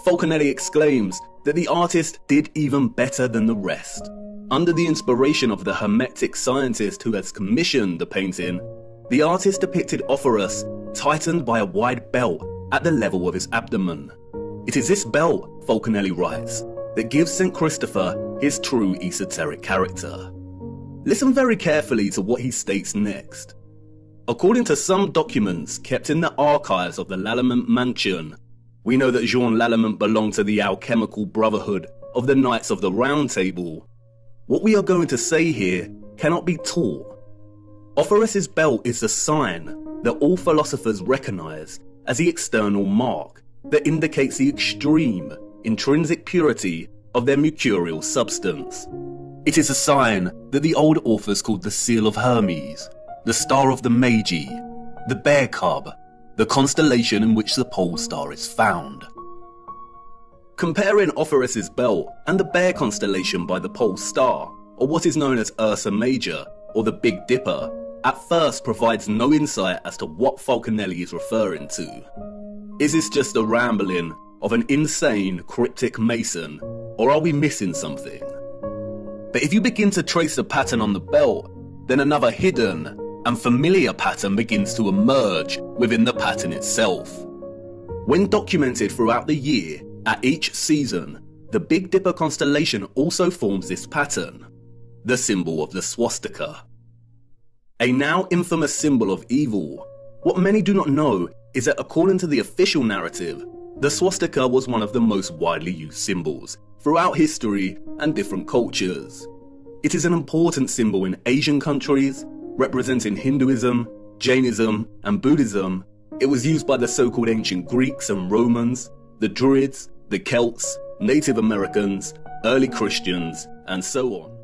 Falconelli exclaims that the artist did even better than the rest. Under the inspiration of the Hermetic scientist who has commissioned the painting, the artist depicted Offerus tightened by a wide belt at the level of his abdomen. It is this belt, Falconelli writes, that gives St. Christopher his true esoteric character. Listen very carefully to what he states next. According to some documents kept in the archives of the Lallement mansion, we know that Jean Lallement belonged to the alchemical brotherhood of the Knights of the Round Table. What we are going to say here cannot be taught. Offerus's belt is the sign that all philosophers recognize as the external mark that indicates the extreme intrinsic purity of their mercurial substance. It is a sign that the old authors called the Seal of Hermes, the Star of the Magi, the Bear Cub, the constellation in which the pole star is found. Comparing Offerus's belt and the Bear constellation by the pole star, or what is known as Ursa Major, or the Big Dipper, at first provides no insight as to what Falconelli is referring to. Is this just a rambling of an insane cryptic mason, or are we missing something? But if you begin to trace the pattern on the belt, then another hidden and familiar pattern begins to emerge within the pattern itself. When documented throughout the year, at each season, the Big Dipper constellation also forms this pattern, the symbol of the swastika. A now infamous symbol of evil, what many do not know is that according to the official narrative, the swastika was one of the most widely used symbols throughout history and different cultures. It is an important symbol in Asian countries, representing Hinduism, Jainism, and Buddhism. It was used by the so-called ancient Greeks and Romans, the Druids, the Celts, Native Americans, early Christians, and so on.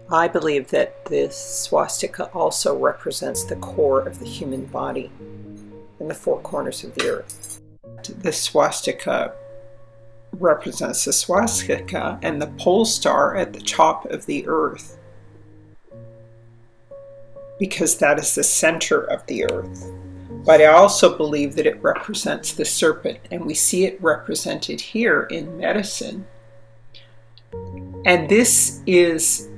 I believe that this swastika also represents the core of the human body and the four corners of the earth. The swastika represents the swastika and the pole star at the top of the earth. because that is the center of the earth. But I also believe that it represents the serpent, and we see it represented here in medicine. And this is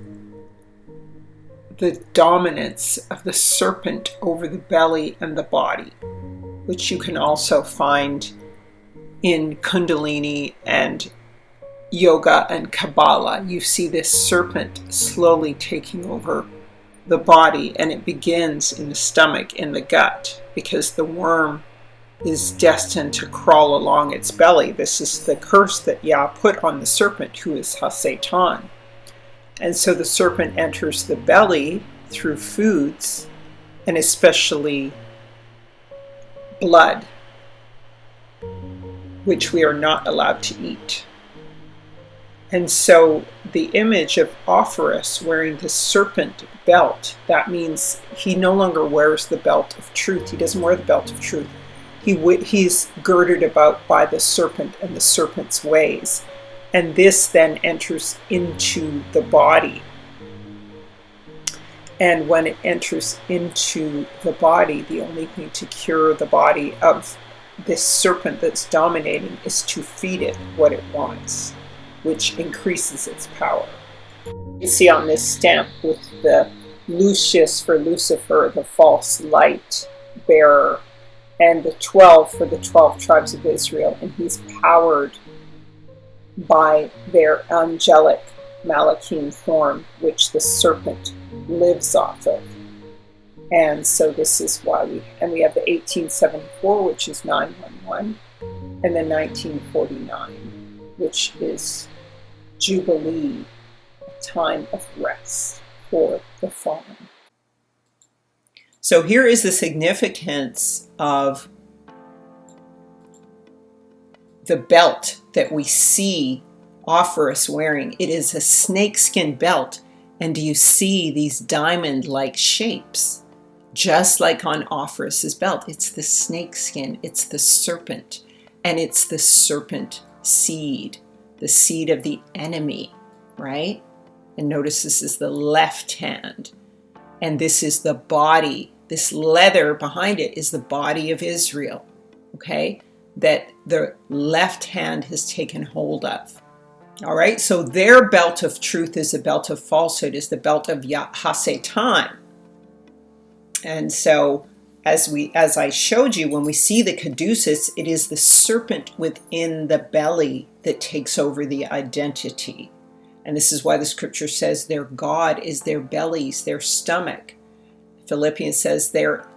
the dominance of the serpent over the belly and the body, which you can also find in Kundalini and yoga and Kabbalah. You see this serpent slowly taking over the body, and it begins in the stomach, in the gut, because the worm is destined to crawl along its belly. This is the curse that Yah put on the serpent, who is Ha-Satan. And so the serpent enters the belly through foods, and especially blood, which we are not allowed to eat. And so the image of Ophiuchus wearing the serpent belt, that means he no longer wears the belt of truth. He doesn't wear the belt of truth. He's girded about by the serpent and the serpent's ways. And this then enters into the body. And when it enters into the body, the only thing to cure the body of this serpent that's dominating is to feed it what it wants, which increases its power. You see on this stamp with the Lucius for Lucifer, the false light bearer, and the 12 for the 12 tribes of Israel, and he's powered by their angelic Malachim form, which the serpent lives off of. And so this is why we have the 1874, which is 911, and the 1949, which is Jubilee, a time of rest for the fallen. So here is the significance of the belt that we see Ophiuchus wearing. It is a snakeskin belt, and do you see these diamond-like shapes? Just like on Ophiuchus's belt, it's the snakeskin, it's the serpent, and it's the serpent seed, the seed of the enemy, right? And notice this is the left hand, and this is the body. This leather behind it is the body of Israel, okay? That the left hand has taken hold of. All right, so their belt of truth is the belt of falsehood, is the belt of Ha-Satan. And so, as I showed you, when we see the caduceus, it is the serpent within the belly that takes over the identity. And this is why the scripture says their God is their bellies, their stomach. Philippians says their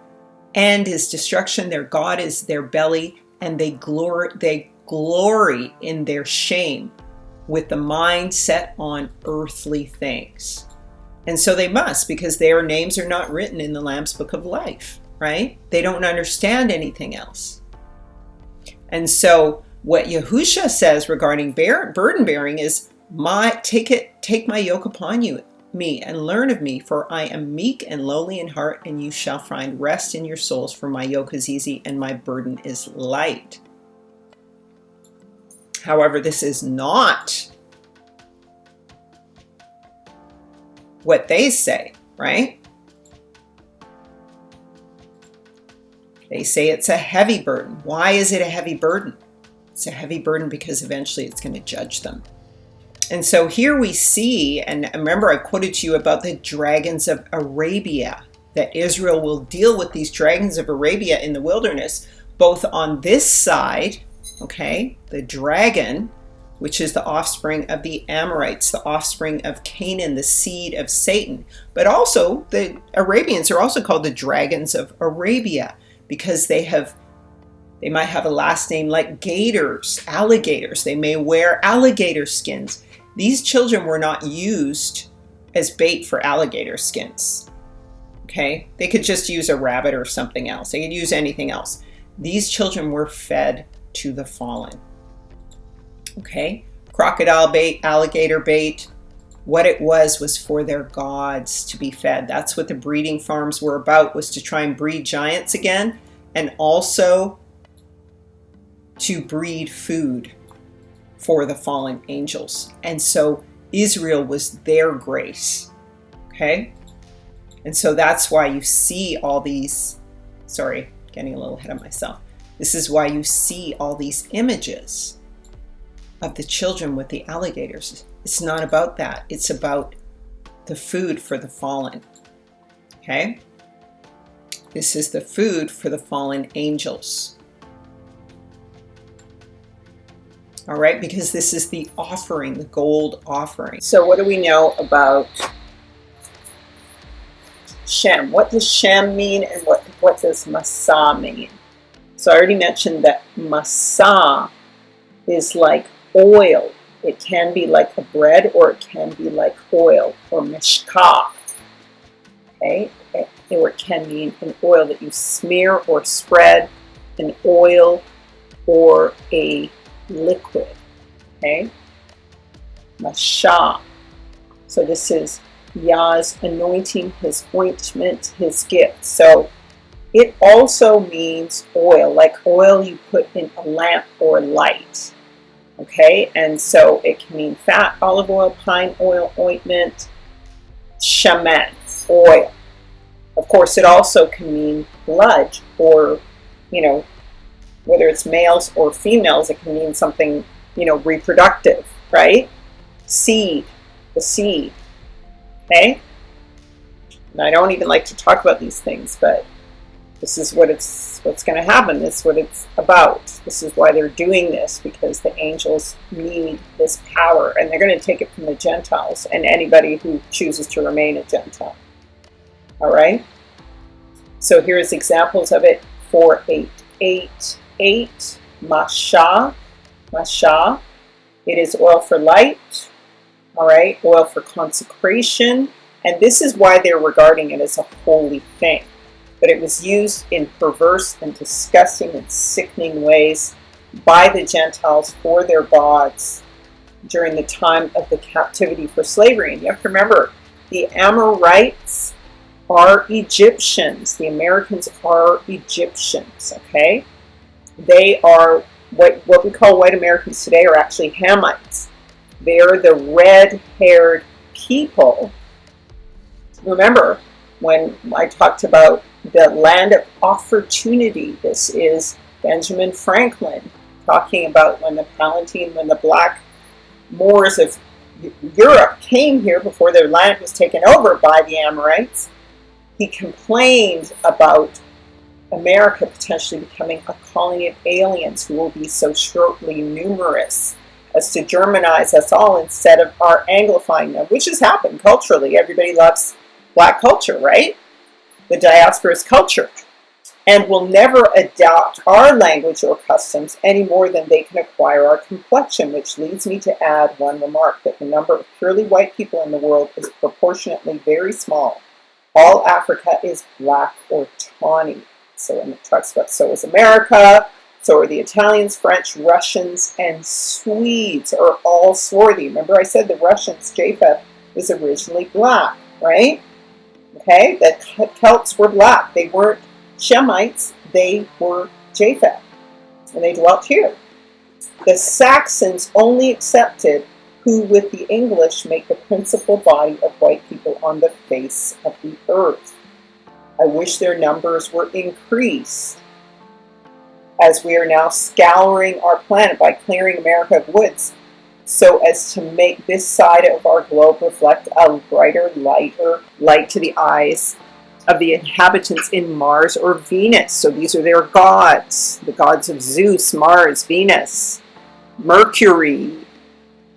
end is destruction, their God is their belly, and they glory in their shame, with the mind set on earthly things. And so they must, because their names are not written in the Lamb's Book of Life, right? They don't understand anything else. And so what Yahusha says regarding burden bearing is, take my yoke upon you, me, and learn of me, for I am meek and lowly in heart, and you shall find rest in your souls, for my yoke is easy and my burden is light. However, this is not what they say, right? They say it's a heavy burden. Why is it a heavy burden? It's a heavy burden because eventually it's going to judge them. And so here we see, and remember I quoted to you about the dragons of Arabia, that Israel will deal with these dragons of Arabia in the wilderness, both on this side, okay, the dragon, which is the offspring of the Amorites, the offspring of Canaan, the seed of Satan. But also, the Arabians are also called the dragons of Arabia, because they might have a last name like gators, alligators. They may wear alligator skins. These children were not used as bait for alligator skins. Okay? They could just use a rabbit or something else. They could use anything else. These children were fed to the fallen. Okay? Crocodile bait, alligator bait. What it was for their gods to be fed. That's what the breeding farms were about, was to try and breed giants again, and also to breed food for the fallen angels. And so Israel was their grace. Okay? And so that's why you see all these, sorry, getting a little ahead of myself. This is why you see all these images of the children with the alligators. It's not about that. It's about the food for the fallen. Okay? This is the food for the fallen angels. All right, because this is the offering, the gold offering. So what do we know about Shem? What does Shem mean, and what does Masa mean? So I already mentioned that Masa is like oil. It can be like a bread, or it can be like oil, or mishkah. Okay, or it can mean an oil that you smear or spread, an oil or a liquid. Okay, Masha. So this is Yah's anointing, his ointment, his gift. So it also means oil, like oil you put in a lamp or light. Okay, and so it can mean fat, olive oil, pine oil, ointment, shaman, oil. Of course, it also can mean blood, or, you know, whether it's males or females, it can mean something, you know, reproductive, right? Seed, the seed. Okay? And I don't even like to talk about these things, but this is what's going to happen. This is what it's about. This is why they're doing this, because the angels need this power, and they're going to take it from the Gentiles and anybody who chooses to remain a Gentile. All right? So here's examples of it. 488, Masha. Masha. It is oil for light. All right? Oil for consecration. And this is why they're regarding it as a holy thing. But it was used in perverse and disgusting and sickening ways by the Gentiles for their gods during the time of the captivity for slavery. And you have to remember, the Amorites are Egyptians. The Americans are Egyptians, okay? They are, what we call white Americans today are actually Hamites. They are the red-haired people. Remember, when I talked about the land of opportunity, this is Benjamin Franklin talking about when the Palatine, when the black Moors of Europe came here before their land was taken over by the Amorites. He complained about America potentially becoming a colony of aliens who will be so shortly numerous as to Germanize us all instead of our Anglifying them, which has happened culturally. Everybody loves black culture, right? The diaspora's culture, and will never adopt our language or customs any more than they can acquire our complexion, which leads me to add one remark, that the number of purely white people in the world is proportionately very small. All Africa is black or tawny. So when it talks about so is America, so are the Italians, French, Russians, and Swedes are all swarthy. Remember I said the Russians, Japheth, was originally black, right? Okay, the Celts were black. They weren't Shemites, they were Japheth, and they dwelt here. The Saxons only accepted who with the English make the principal body of white people on the face of the earth. I wish their numbers were increased, as we are now scouring our planet by clearing America of woods, so as to make this side of our globe reflect a brighter, lighter light to the eyes of the inhabitants in Mars or Venus. So these are their gods, the gods of Zeus, Mars, Venus, Mercury,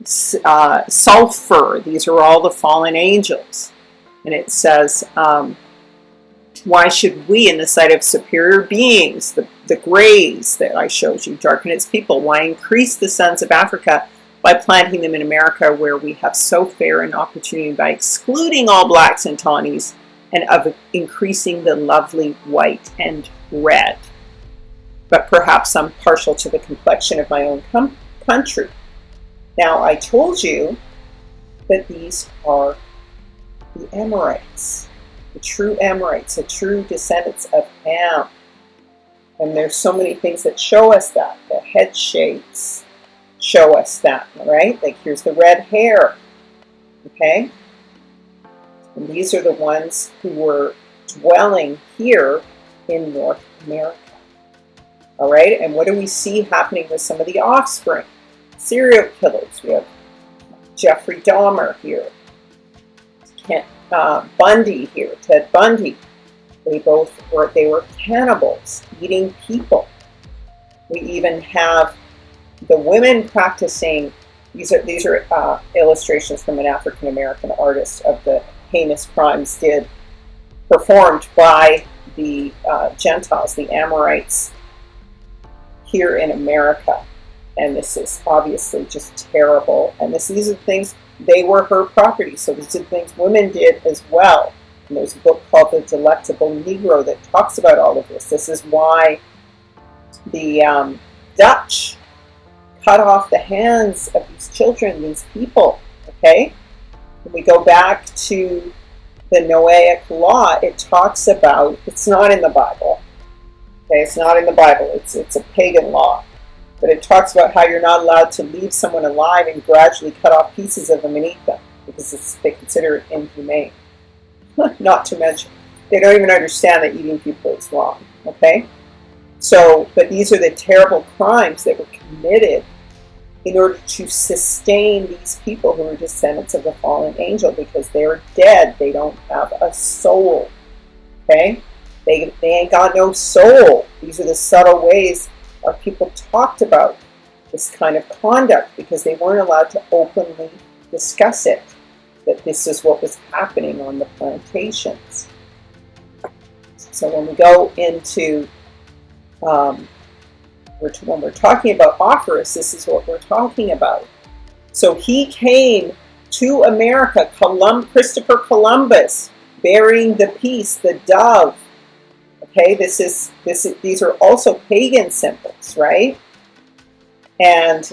Sulfur. These are all the fallen angels. And it says, why should we, in the sight of superior beings, the grays that I showed you, darken its people? Why increase the sons of Africa by planting them in America, where we have so fair an opportunity by excluding all blacks and tawnies, and of increasing the lovely white and red? But perhaps I'm partial to the complexion of my own country. Now, I told you that these are the Amorites, the true Amorites, the true descendants of Ham. And there's so many things that show us that. The head shapes show us that, right? Like here's the red hair, okay? And these are the ones who were dwelling here in North America. All right, and what do we see happening with some of the offspring? Serial killers. We have Jeffrey Dahmer here, Bundy here, Ted Bundy. They were cannibals, eating people. We even have the women practicing. These are illustrations from an African American artist of the heinous crimes performed by the Gentiles, the Amorites, here in America. And this is obviously just terrible. And these are things, they were her property. So these are things women did as well. And there's a book called The Delectable Negro that talks about all of this. This is why the Dutch cut off the hands of these children, these people, okay? When we go back to the Noahic law, it talks about, it's not in the Bible, okay? It's not in the Bible, it's a pagan law. But it talks about how you're not allowed to leave someone alive and gradually cut off pieces of them and eat them, because they consider it inhumane. Not to mention, they don't even understand that eating people is wrong, okay? So, but these are the terrible crimes that were committed in order to sustain these people who are descendants of the fallen angel, because they're dead. They don't have a soul, okay? They ain't got no soul. These are the subtle ways our people talked about this kind of conduct, because they weren't allowed to openly discuss it, that this is what was happening on the plantations. So when we go into, when we're talking about Offerus, this is what we're talking about. So he came to America, Christopher Columbus, bearing the peace, the dove. Okay, these are also pagan symbols, right? And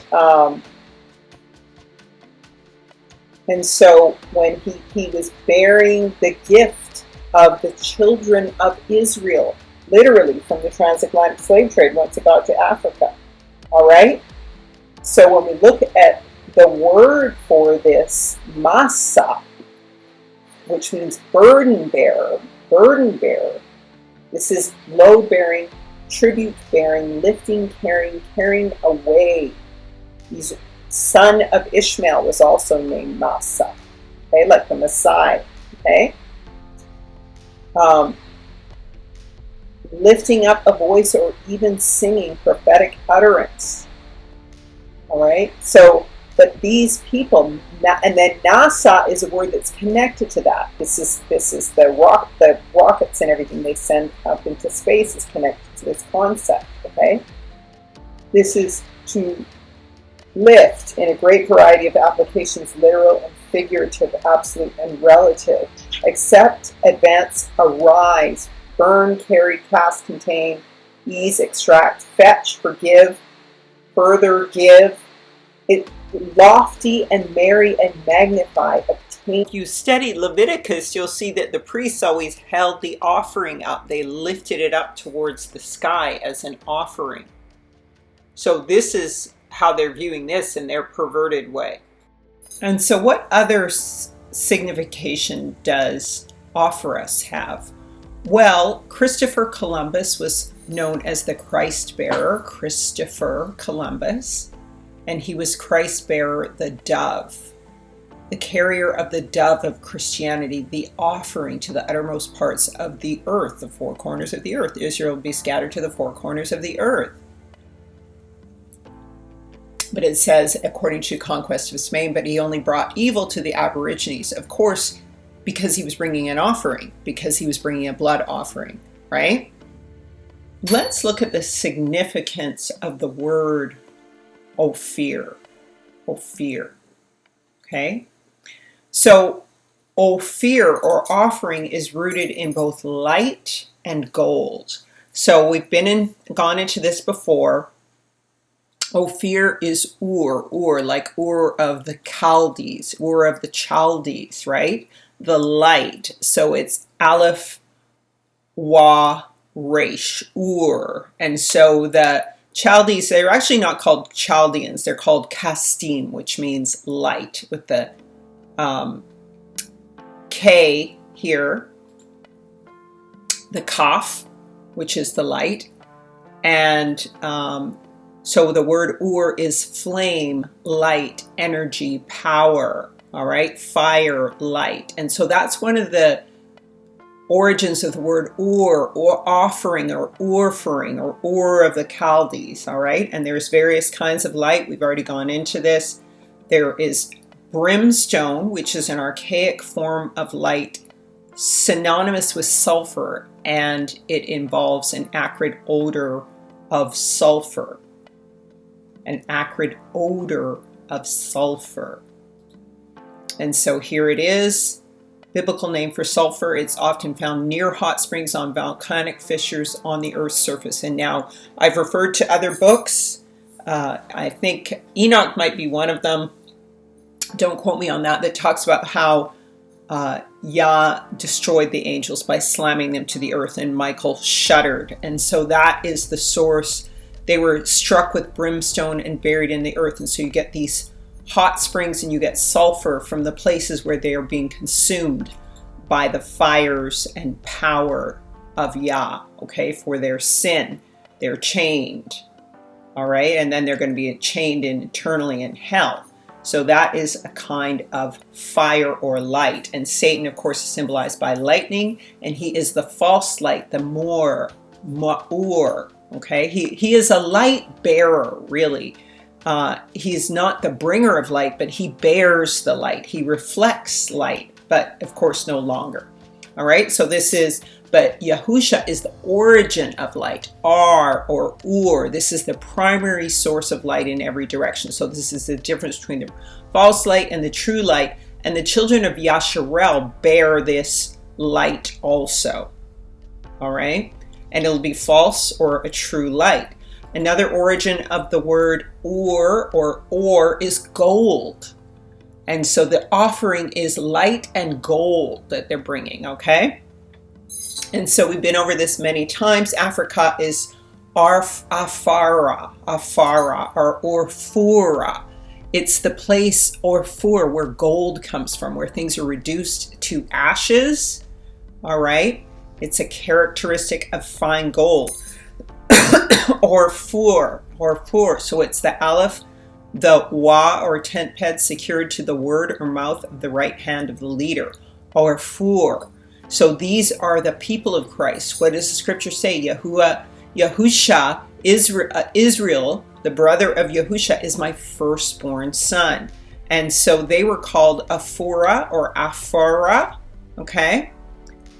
so when he was bearing the gift of the children of Israel, literally from the transatlantic slave trade once it got to Africa, all right? So when we look at the word for this, massa, which means burden bearer, this is load-bearing, tribute-bearing, lifting, carrying away. He's son of Ishmael was also named Massa, okay, like the Messiah, okay? Lifting up a voice or even singing prophetic utterance, all right? So, but these people, and then NASA is a word that's connected to that. This is the rockets and everything they send up into space is connected to this concept, okay? This is to lift in a great variety of applications, literal and figurative, absolute and relative. Accept, advance, arise, burn, carry, cast, contain, ease, extract, fetch, forgive, further give. Lofty and merry and magnify, obtain. If you study Leviticus, you'll see that the priests always held the offering up. They lifted it up towards the sky as an offering. So this is how they're viewing this in their perverted way. And so what other signification does Offerus have? Well, Christopher Columbus was known as the Christ bearer, Christopher Columbus. And he was Christ bearer, the dove, the carrier of the dove of Christianity, the offering to the uttermost parts of the earth, the four corners of the earth. Israel will be scattered to the four corners of the earth. But it says, according to conquest of Spain, but he only brought evil to the Aborigines, of course, because he was bringing an offering, because he was bringing a blood offering, right? Let's look at the significance of the word Ophir, okay? So Ophir, or offering, is rooted in both light and gold. So we've gone into this before. Ophir is Ur, like Ur of the Chaldees, right? The light. So it's Aleph, Wa, Resh, Ur. And so the Chaldees, they're actually not called Chaldeans, they're called Kastim, which means light, with the K K here, the Kaf, which is the light. And so the word Ur is flame, light, energy, power, all right, fire, light. And so that's one of the origins of the word Ur, or offering, or Urfering, or Ur of the Chaldees, all right? And there's various kinds of light. We've already gone into this. There is brimstone, which is an archaic form of light synonymous with sulfur, and it involves an acrid odor of sulfur. An acrid odor of sulfur. And so here it is, biblical name for sulfur. It's often found near hot springs, on volcanic fissures on the Earth's surface. And now I've referred to other books. I think Enoch might be one of them. Don't quote me on that. That talks about how Yah destroyed the angels by slamming them to the earth, and Michael shuddered. And so that is the source. They were struck with brimstone and buried in the earth. And so you get these hot springs, and you get sulfur from the places where they are being consumed by the fires and power of Yah, okay, for their sin. They're chained, all right? And then they're going to be chained eternally in hell. So that is a kind of fire or light. And Satan, of course, is symbolized by lightning, and he is the false light, the Ma'ur, okay? He is a light bearer, really. He's not the bringer of light, but he bears the light. He reflects light, but of course no longer. All right, so this is, but Yahusha is the origin of light, Ar or Ur. This is the primary source of light in every direction. So this is the difference between the false light and the true light. And the children of Yasharel bear this light also. All right, and it'll be false or a true light. Another origin of the word Ur or Or is gold. And so the offering is light and gold that they're bringing, okay? And so we've been over this many times. Africa is Afara, or Orfura. It's the place, Orfur, where gold comes from, where things are reduced to ashes, all right? It's a characteristic of fine gold. Orfur. So it's the aleph, the wa or tent ped secured to the word or mouth of the right hand of the leader. Orfur. So these are the people of Christ. What does the scripture say? Yahusha, Israel, the brother of Yahusha, is my firstborn son. And so they were called Afura or Afara, okay?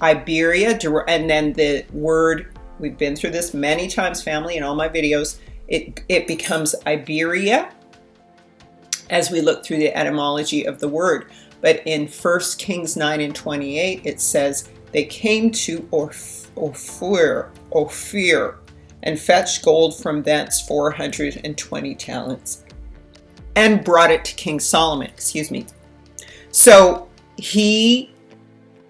Iberia, and then the word, we've been through this many times, family, in all my videos, it becomes Iberia as we look through the etymology of the word. But in 1 Kings 9:28, it says, they came to Ophir, and fetched gold from thence 420 talents, and brought it to King Solomon, So he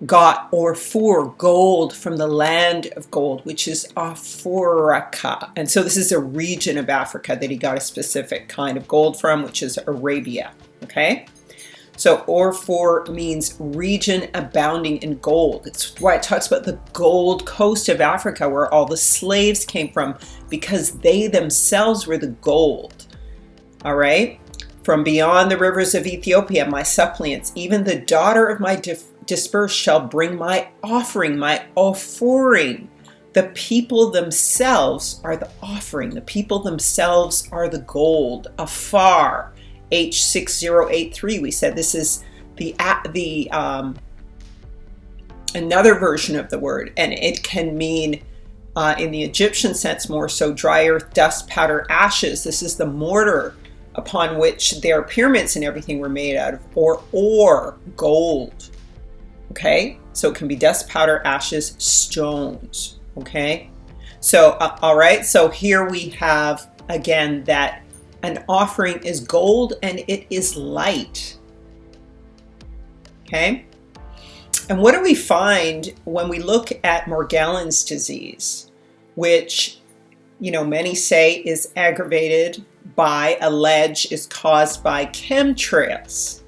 got Orfur, gold, from the land of gold, which is Afuraka. And so this is a region of Africa that he got a specific kind of gold from, which is Arabia, okay? So Orfur means region abounding in gold. It's why it talks about the gold coast of Africa, where all the slaves came from, because they themselves were the gold, all right? From beyond the rivers of Ethiopia, my suppliants, even the daughter of my dispersed, shall bring my offering, my offering. The people themselves are the offering. The people themselves are the gold. Afar, H6083. We said this is the another version of the word, and it can mean in the Egyptian sense more so dry earth, dust, powder, ashes. This is the mortar upon which their pyramids and everything were made out of, or gold. Okay, so it can be dust, powder, ashes, stones. Okay, so all right, so here we have again that an offering is gold and it is light. Okay, and what do we find when we look at Morgellons disease, which, you know, many say is aggravated by, allege is caused by chemtrails?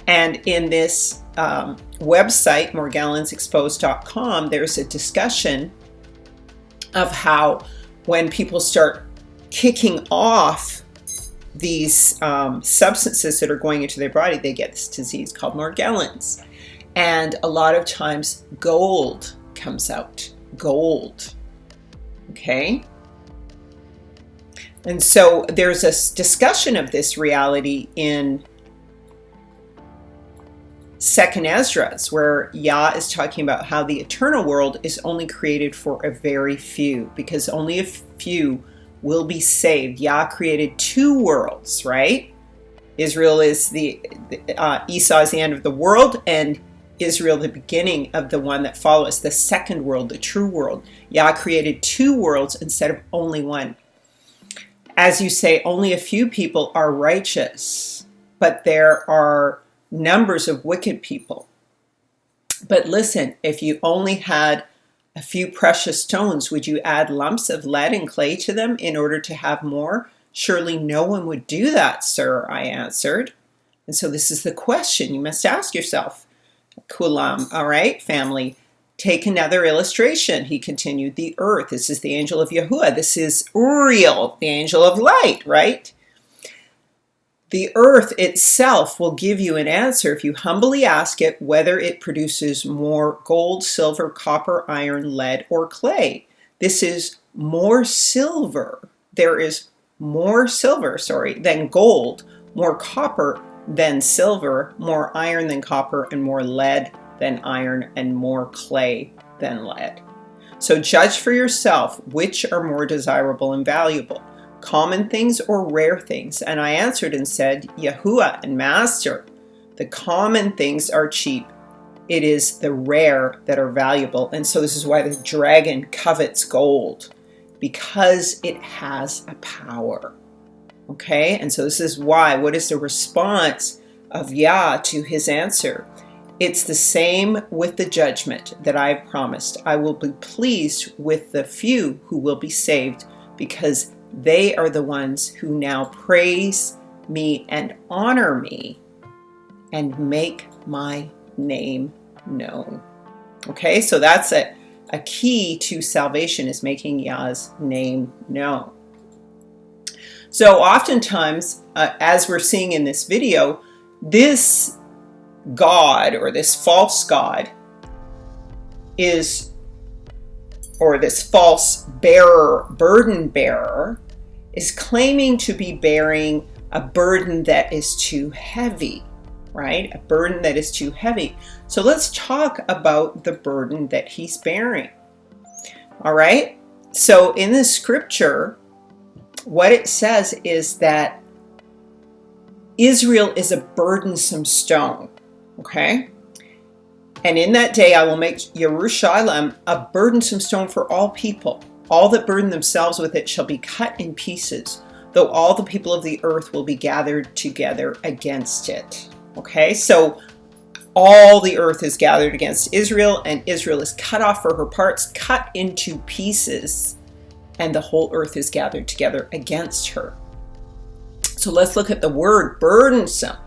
And in this website, morgellonsexposed.com, there's a discussion of how when people start kicking off these substances that are going into their body, they get this disease called Morgellons. And a lot of times gold comes out. Gold. Okay? And so there's a discussion of this reality in Second Esdras, where Yah is talking about how the eternal world is only created for a very few, because only a few will be saved. Yah created two worlds, right? Israel is Esau is the end of the world, and Israel the beginning of the one that follows, the second world, the true world. Yah created two worlds instead of only one. As you say, only a few people are righteous, but there are numbers of wicked people. But listen, if you only had a few precious stones, would you add lumps of lead and clay to them in order to have more? Surely no one would do that, sir, I answered. And so this is the question you must ask yourself. Kulam, all right, family. Take another illustration, he continued. The earth, this is the angel of Yahuwah. This is Uriel, the angel of light, right? The earth itself will give you an answer if you humbly ask it whether it produces more gold, silver, copper, iron, lead, or clay. This is more silver. There is more silver, than gold, more copper than silver, more iron than copper, and more lead than iron, and more clay than lead. So judge for yourself which are more desirable and valuable, common things or rare things. And I answered and said, Yahuwah and Master, the common things are cheap. It is the rare that are valuable. And so this is why the dragon covets gold, because it has a power. Okay, and so this is why, what is the response of Yah to his answer? It's the same with the judgment that I've promised. I will be pleased with the few who will be saved, because they are the ones who now praise me and honor me and make my name known. Okay, so that's a key to salvation, is making Yah's name known. So oftentimes, as we're seeing in this video, this God, or this false God, is, or this false bearer, burden bearer, is claiming to be bearing a burden that is too heavy, right? A burden that is too heavy. So let's talk about the burden that he's bearing. All right? So in the scripture, what it says is that Israel is a burdensome stone, okay? And in that day I will make Yerushalayim a burdensome stone for all people. All that burden themselves with it shall be cut in pieces, though all the people of the earth will be gathered together against it. Okay, so all the earth is gathered against Israel, and Israel is cut off for her parts, cut into pieces, and the whole earth is gathered together against her. So let's look at the word burdensome.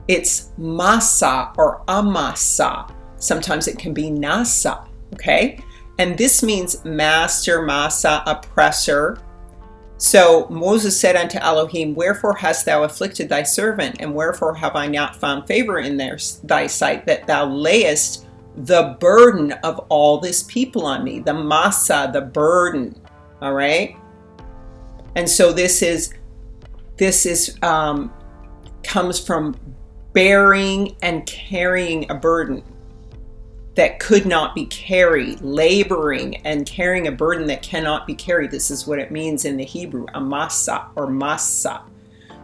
It's masa or amasa. Sometimes it can be nasa, okay? And this means master, masa, oppressor. So Moses said unto Elohim, wherefore hast thou afflicted thy servant, and wherefore have I not found favor in thy sight, that thou layest the burden of all this people on me? The masa, the burden, all right? And so this comes from bearing and carrying a burden that could not be carried, laboring and carrying a burden that cannot be carried. This is what it means in the Hebrew, amasa or masa.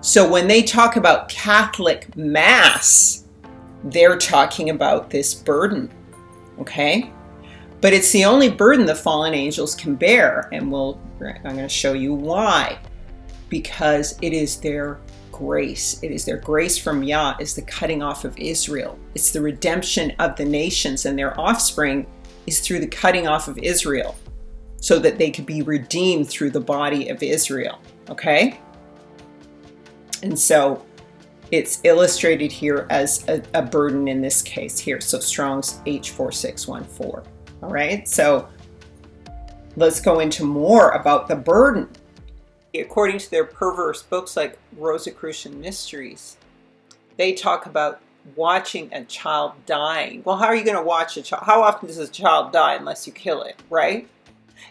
So when they talk about Catholic Mass, they're talking about this burden, okay? But it's the only burden the fallen angels can bear, and I'm going to show you why. Because it is their grace. It is their grace from Yah, is the cutting off of Israel. It's the redemption of the nations, and their offspring is through the cutting off of Israel, so that they could be redeemed through the body of Israel. Okay? And so It's illustrated here as a burden in this case here. So Strong's H4614. All right, so let's go into more about the burden. According to their perverse books like Rosicrucian Mysteries, they talk about watching a child dying. Well, how are you going to watch a child? How often does a child die unless you kill it, right?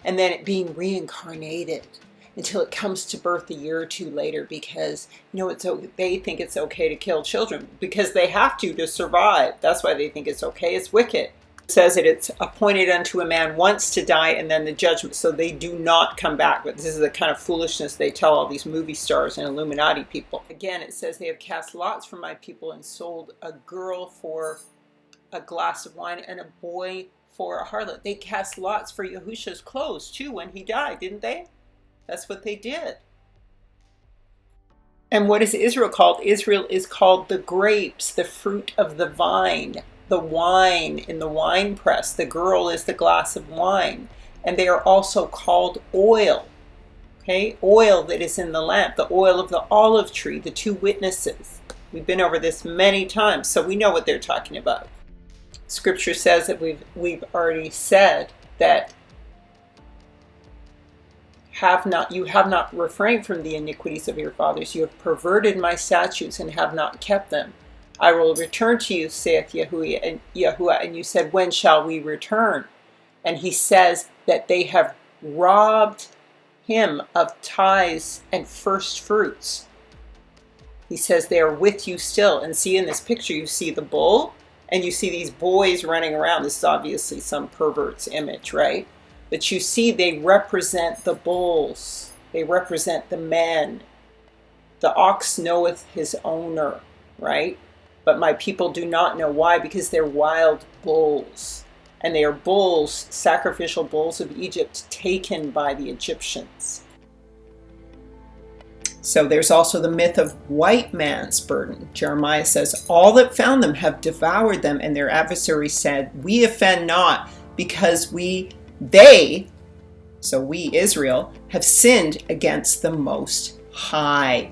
And then it being reincarnated until it comes to birth a year or two later, because they think it's okay to kill children because they have to survive. That's why they think it's okay. It's wicked. It says that it's appointed unto a man once to die and then the judgment, so they do not come back. But this is the kind of foolishness they tell all these movie stars and Illuminati people. Again, it says they have cast lots for my people and sold a girl for a glass of wine and a boy for a harlot. They cast lots for Yahusha's clothes too when he died, didn't they? That's what they did. And what is Israel called? Israel is called the grapes, the fruit of the vine, the wine in the wine press. The girl is the glass of wine. And they are also called oil. Okay, oil that is in the lamp, the oil of the olive tree, the two witnesses. We've been over this many times, so we know what they're talking about. Scripture says that we've already said that you have not refrained from the iniquities of your fathers. You have perverted my statutes and have not kept them. I will return to you, saith Yahuwah. And you said, when shall we return? And he says that they have robbed him of tithes and first fruits. He says they are with you still. And see, in this picture, you see the bull and you see these boys running around. This is obviously some pervert's image, right? But you see they represent the bulls. They represent the men. The ox knoweth his owner, right? But my people do not know. Why? Because they're wild bulls. And they are bulls, sacrificial bulls of Egypt, taken by the Egyptians. So there's also the myth of white man's burden. Jeremiah says, all that found them have devoured them, and their adversaries said, we offend not, because they, so we, Israel, have sinned against the Most High.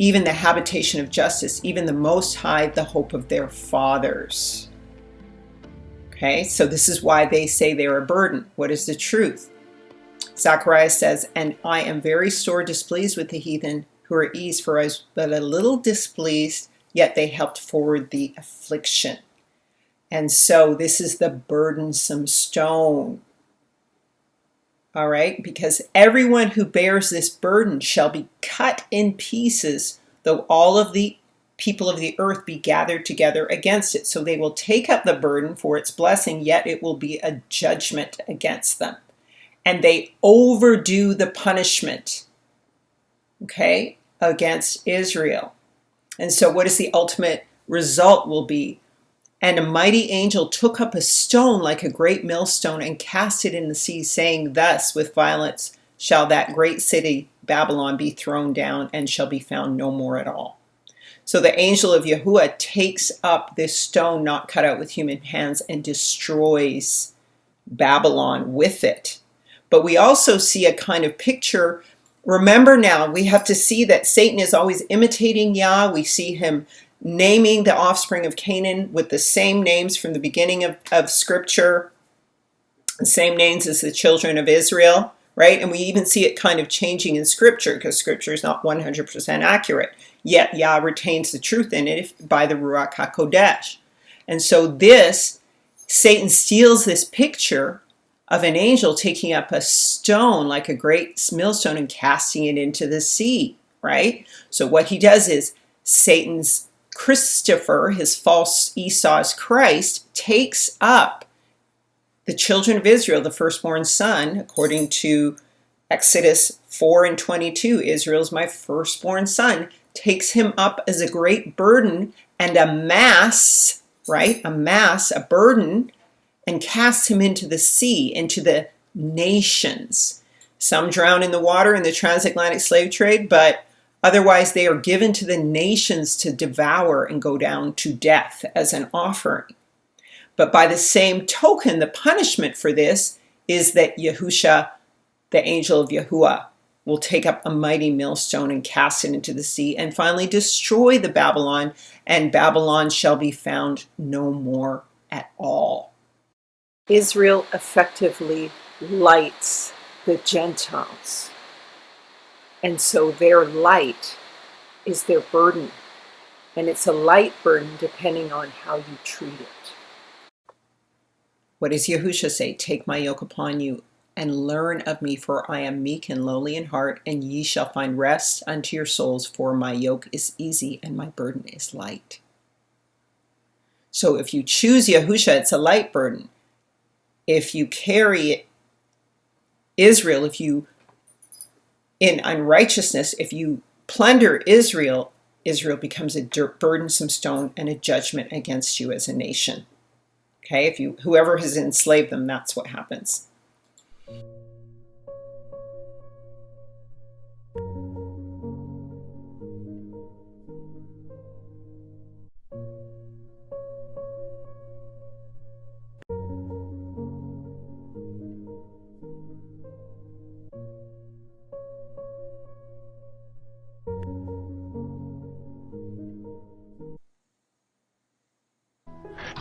Even the habitation of justice, even the Most High, the hope of their fathers. Okay, so this is why they say they're a burden. What is the truth? Zechariah says, and I am very sore displeased with the heathen who are eased, for I was but a little displeased, yet they helped forward the affliction. And so this is the burdensome stone. All right, because everyone who bears this burden shall be cut in pieces, though all of the people of the earth be gathered together against it. So they will take up the burden for its blessing, yet it will be a judgment against them. And they overdo the punishment, okay, against Israel. And so what is the ultimate result will be? And a mighty angel took up a stone like a great millstone and cast it in the sea, saying, thus with violence shall that great city Babylon be thrown down and shall be found no more at all. So the angel of Yahuwah takes up this stone not cut out with human hands and destroys Babylon with it. But we also see a kind of picture. Remember now, we have to see that Satan is always imitating Yah. We see him naming the offspring of Canaan with the same names from the beginning of Scripture, the same names as the children of Israel, right? And we even see it kind of changing in Scripture, because Scripture is not 100% accurate. Yet Yah retains the truth in it by the Ruach HaKodesh. And so Satan steals this picture of an angel taking up a stone like a great millstone and casting it into the sea, right? So what he does is Satan's Christopher, his false Esau's Christ, takes up the children of Israel, the firstborn son, according to Exodus 4:22, Israel's my firstborn son, takes him up as a great burden and a mass, right? A burden, and casts him into the sea, into the nations. Some drown in the water in the transatlantic slave trade, but otherwise they are given to the nations to devour and go down to death as an offering. But by the same token, the punishment for this is that Yahusha, the angel of Yahuwah, will take up a mighty millstone and cast it into the sea, and finally destroy the Babylon, and Babylon shall be found no more at all. Israel effectively lights the Gentiles, and so their light is their burden, and it's a light burden depending on how you treat it. What does Yahusha say? Take my yoke upon you and learn of me, for I am meek and lowly in heart, and ye shall find rest unto your souls, for my yoke is easy and my burden is light. So if you choose Yahusha, it's a light burden. If you carry Israel, if you, in unrighteousness, if you plunder Israel, Israel becomes a burdensome stone and a judgment against you as a nation. Okay, if you, whoever has enslaved them, that's what happens.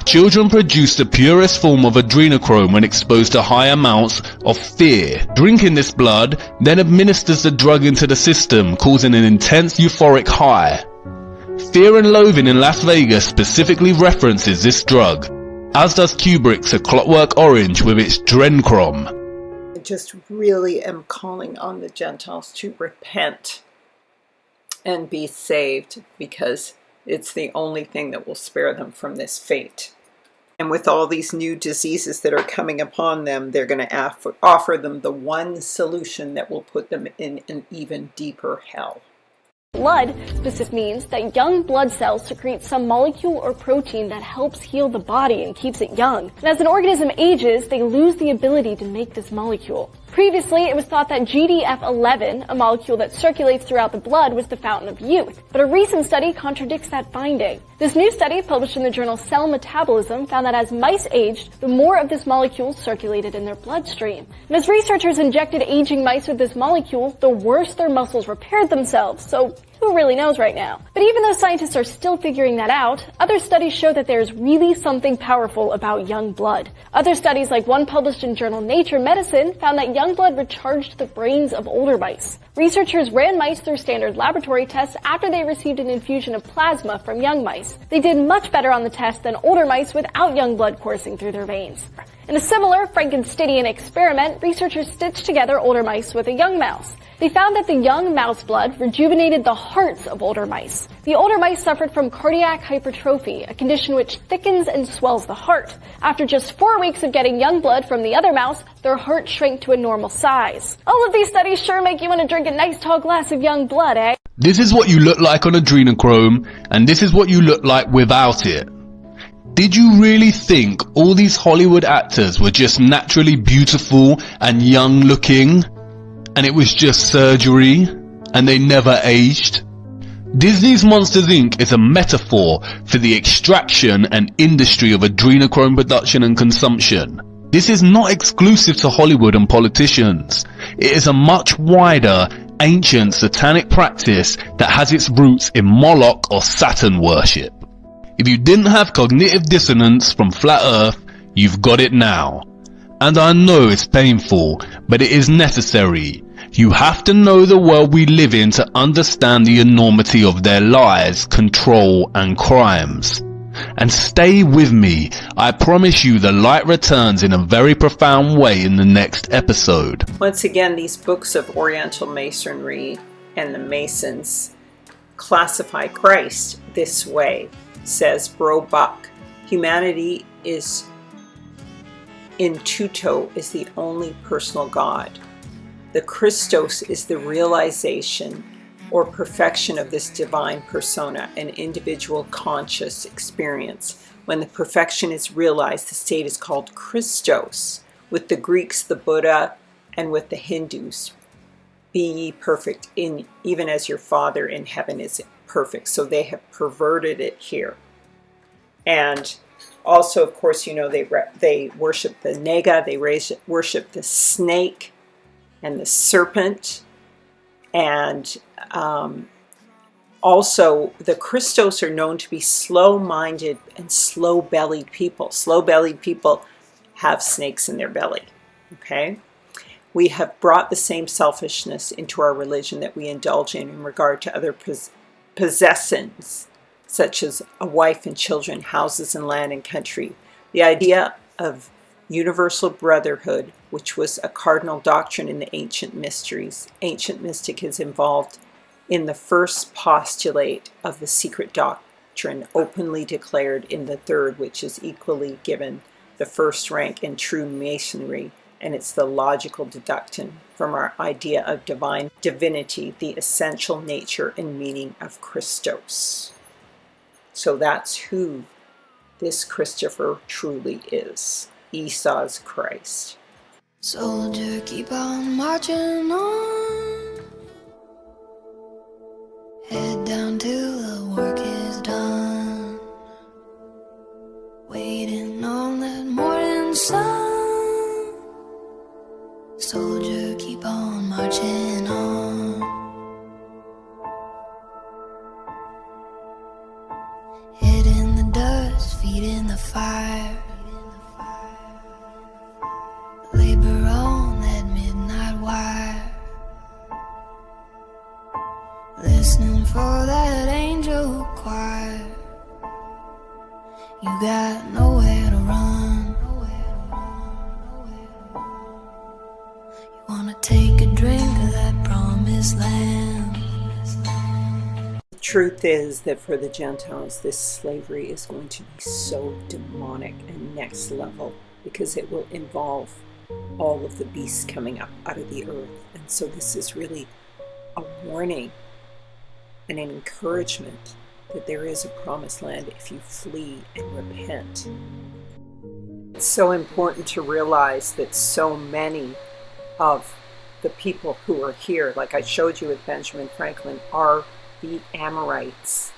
Children produce the purest form of adrenochrome when exposed to high amounts of fear. Drinking this blood then administers the drug into the system, causing an intense euphoric high. Fear and Loathing in Las Vegas specifically references this drug, as does Kubrick's A Clockwork Orange with its Adrenochrome.
I just really am calling on the Gentiles to repent and be saved, because it's the only thing that will spare them from this fate. And with all these new diseases that are coming upon them, they're going to offer them the one solution that will put them in an even deeper hell.
Blood specific means that young blood cells secrete some molecule or protein that helps heal the body and keeps it young. And as an organism ages, they lose the ability to make this molecule. Previously, it was thought that GDF11, a molecule that circulates throughout the blood, was the fountain of youth. But a recent study contradicts that finding. This new study, published in the journal Cell Metabolism, found that as mice aged, the more of this molecule circulated in their bloodstream. And as researchers injected aging mice with this molecule, the worse their muscles repaired themselves. So who really knows right now? But even though scientists are still figuring that out, other studies show that there's really something powerful about young blood. Other studies, like one published in journal Nature Medicine, found that young blood recharged the brains of older mice. Researchers ran mice through standard laboratory tests after they received an infusion of plasma from young mice. They did much better on the test than older mice without young blood coursing through their veins. In a similar Frankensteinian experiment, researchers stitched together older mice with a young mouse. They found that the young mouse blood rejuvenated the hearts of older mice. The older mice suffered from cardiac hypertrophy, a condition which thickens and swells the heart. After just 4 weeks of getting young blood from the other mouse, their heart shrank to a normal size. All of these studies sure make you want to drink a nice tall glass of young blood, eh?
This is what you look like on adrenochrome, and this is what you look like without it. Did you really think all these Hollywood actors were just naturally beautiful and young looking? And it was just surgery, and they never aged? Disney's Monsters Inc. is a metaphor for the extraction and industry of adrenochrome production and consumption. This is not exclusive to Hollywood and politicians. It is a much wider, ancient satanic practice that has its roots in Moloch or Saturn worship. If you didn't have cognitive dissonance from Flat Earth, you've got it now. And I know it's painful, but it is necessary. You have to know the world we live in to understand the enormity of their lies, control, and crimes. And stay with me. I promise you the light returns in a very profound way in the next episode.
Once again, these books of Oriental Masonry and the Masons classify Christ this way. Says Bro Buck, humanity is in tutto is the only personal God. The Christos is the realization or perfection of this divine persona, an individual conscious experience. When the perfection is realized, the state is called Christos. With the Greeks, the Buddha, and with the Hindus, be ye perfect, even as your Father in heaven is perfect. So they have perverted it here. And also, of course, you know, they worship the nega, they worship the snake and the serpent And also, the Christos are known to be slow-minded and slow-bellied people. Slow-bellied people have snakes in their belly, okay? We have brought the same selfishness into our religion that we indulge in regard to other possessions, such as a wife and children, houses and land and country. The idea of universal brotherhood, which was a cardinal doctrine in the ancient mysteries. Ancient mystic is involved in the first postulate of the secret doctrine, openly declared in the third, which is equally given the first rank in true masonry, and it's the logical deduction from our idea of divine divinity, the essential nature and meaning of Christos. So that's who this Christopher truly is, Esau's Christ.
Soldier, keep on marching on. Head down till the work is done. Waiting on that morning sun. Soldier, keep on marching on. Head in the dust, feet in the fire. Labor on that midnight wire. Listening for that angel choir. You got nowhere to run. You wanna take a drink of that promised land.
The truth is that for the Gentiles, this slavery is going to be so demonic and next level, because it will involve all of the beasts coming up out of the earth. And so this is really a warning and an encouragement that there is a promised land if you flee and repent. It's so important to realize that so many of the people who are here, like I showed you with Benjamin Franklin, are the Amorites.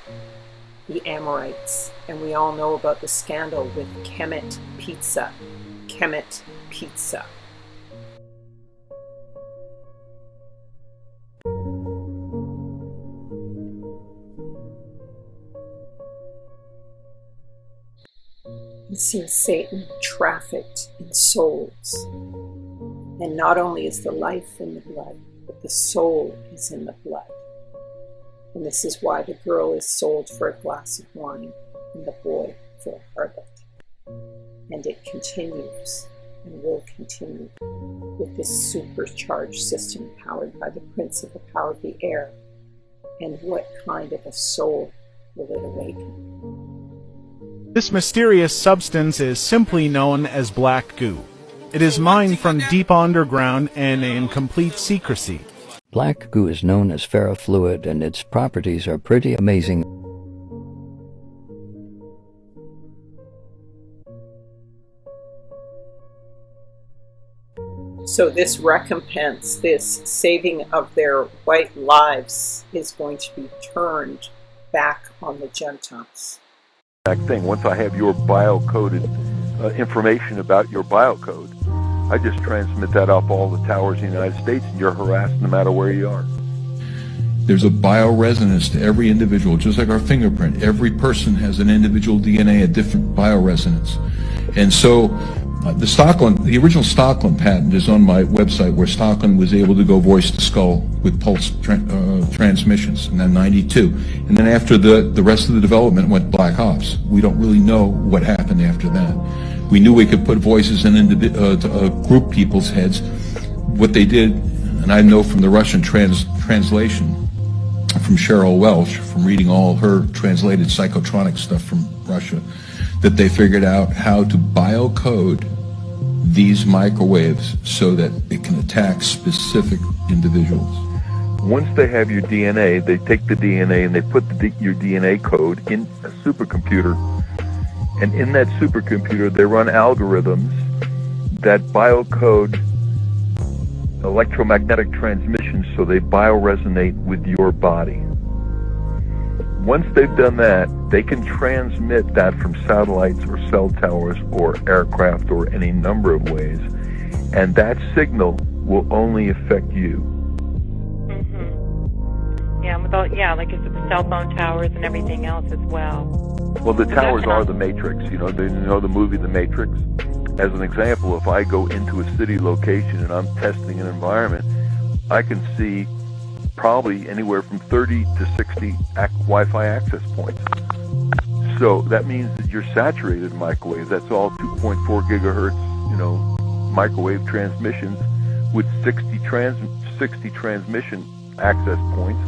The Amorites. And we all know about the scandal with Kemet Pizza. Kemet Pizza. It seems Satan trafficked in souls. And not only is the life in the blood, but the soul is in the blood. And this is why the girl is sold for a glass of wine and the boy for a harlot. And it continues and will continue with this supercharged system powered by the prince of the power of the air. And what kind of a soul will it awaken?
This mysterious substance is simply known as black goo. It is mined from deep underground and in complete secrecy.
Black goo is known as ferrofluid, and its properties are pretty amazing.
So this recompense, this saving of their white lives, is going to be turned back on the Gentiles.
Thing. Once I have your bio-coded information about your biocode, I just transmit that up all the towers in the United States, and you're harassed no matter where you are.
There's a bioresonance to every individual, just like our fingerprint. Every person has an individual DNA, a different bioresonance. And so the original Stocklin patent is on my website, where Stocklin was able to go voice to skull with pulse transmissions in 92. And then after the rest of the development went black ops. We don't really know what happened after that. We knew we could put voices in group people's heads. What they did, and I know from the Russian translation from Cheryl Welch, from reading all her translated psychotronic stuff from Russia, that they figured out how to biocode these microwaves so that it can attack specific individuals.
Once they have your DNA, they take the DNA and they put your DNA code in a supercomputer. And in that supercomputer, they run algorithms that biocode electromagnetic transmissions so they bioresonate with your body. Once they've done that, they can transmit that from satellites or cell towers or aircraft or any number of ways. And that signal will only affect you.
Yeah, with all, like it's the cell phone towers and everything else as well.
Well, the towers are the Matrix. You know the movie The Matrix? As an example, if I go into a city location and I'm testing an environment, I can see probably anywhere from 30 to 60 Wi-Fi access points. So that means that you're saturated in microwave. That's all 2.4 gigahertz, microwave transmissions with 60 transmission access points